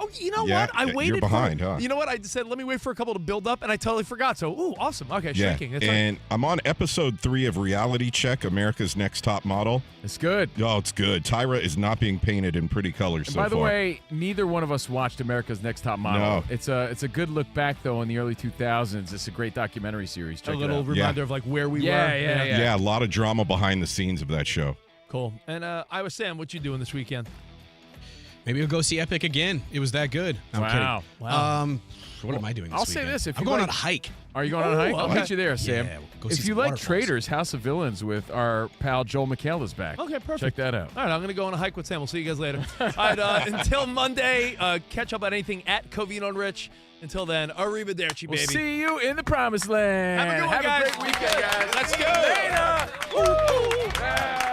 Oh, you know Yeah, what? I waited you're behind, for, huh? You know what? I said, let me wait for a couple to build up, and I totally forgot. So, ooh, awesome. Okay, Yeah, Shrinking. That's right. and I'm on episode 3 of Reality Check, America's Next Top Model. It's good. Oh, it's good. Tyra is not being painted in pretty colors And so by the far. way, neither one of us watched America's Next Top Model. No. It's a good look back, though, in the early 2000s. It's a great documentary series. Check A little it out. reminder of like where we were. Yeah, a lot of drama behind the scenes of that show. Cool. And Iowa Sam, what you doing this weekend? Maybe we'll go see Epic again. It was that good. No, I'm kidding. Wow. What am I doing this I'll say weekend? this. If I'm you're going on a hike. Are you going on a hike? I'll okay. meet you there, Sam. Yeah, we'll go see if you some like waterfalls. Traders, House of Villains with our pal Joel McHale is back. Okay, perfect. Check that out. All right, I'm going to go on a hike with Sam. We'll see you guys later. All right, until Monday, catch up on anything at Covino Rich. Until then, arrivederci, baby. We'll see you in the promised land. Have a good one, guys. Have a great weekend, guys. Let's go. Later. Woo. Yeah.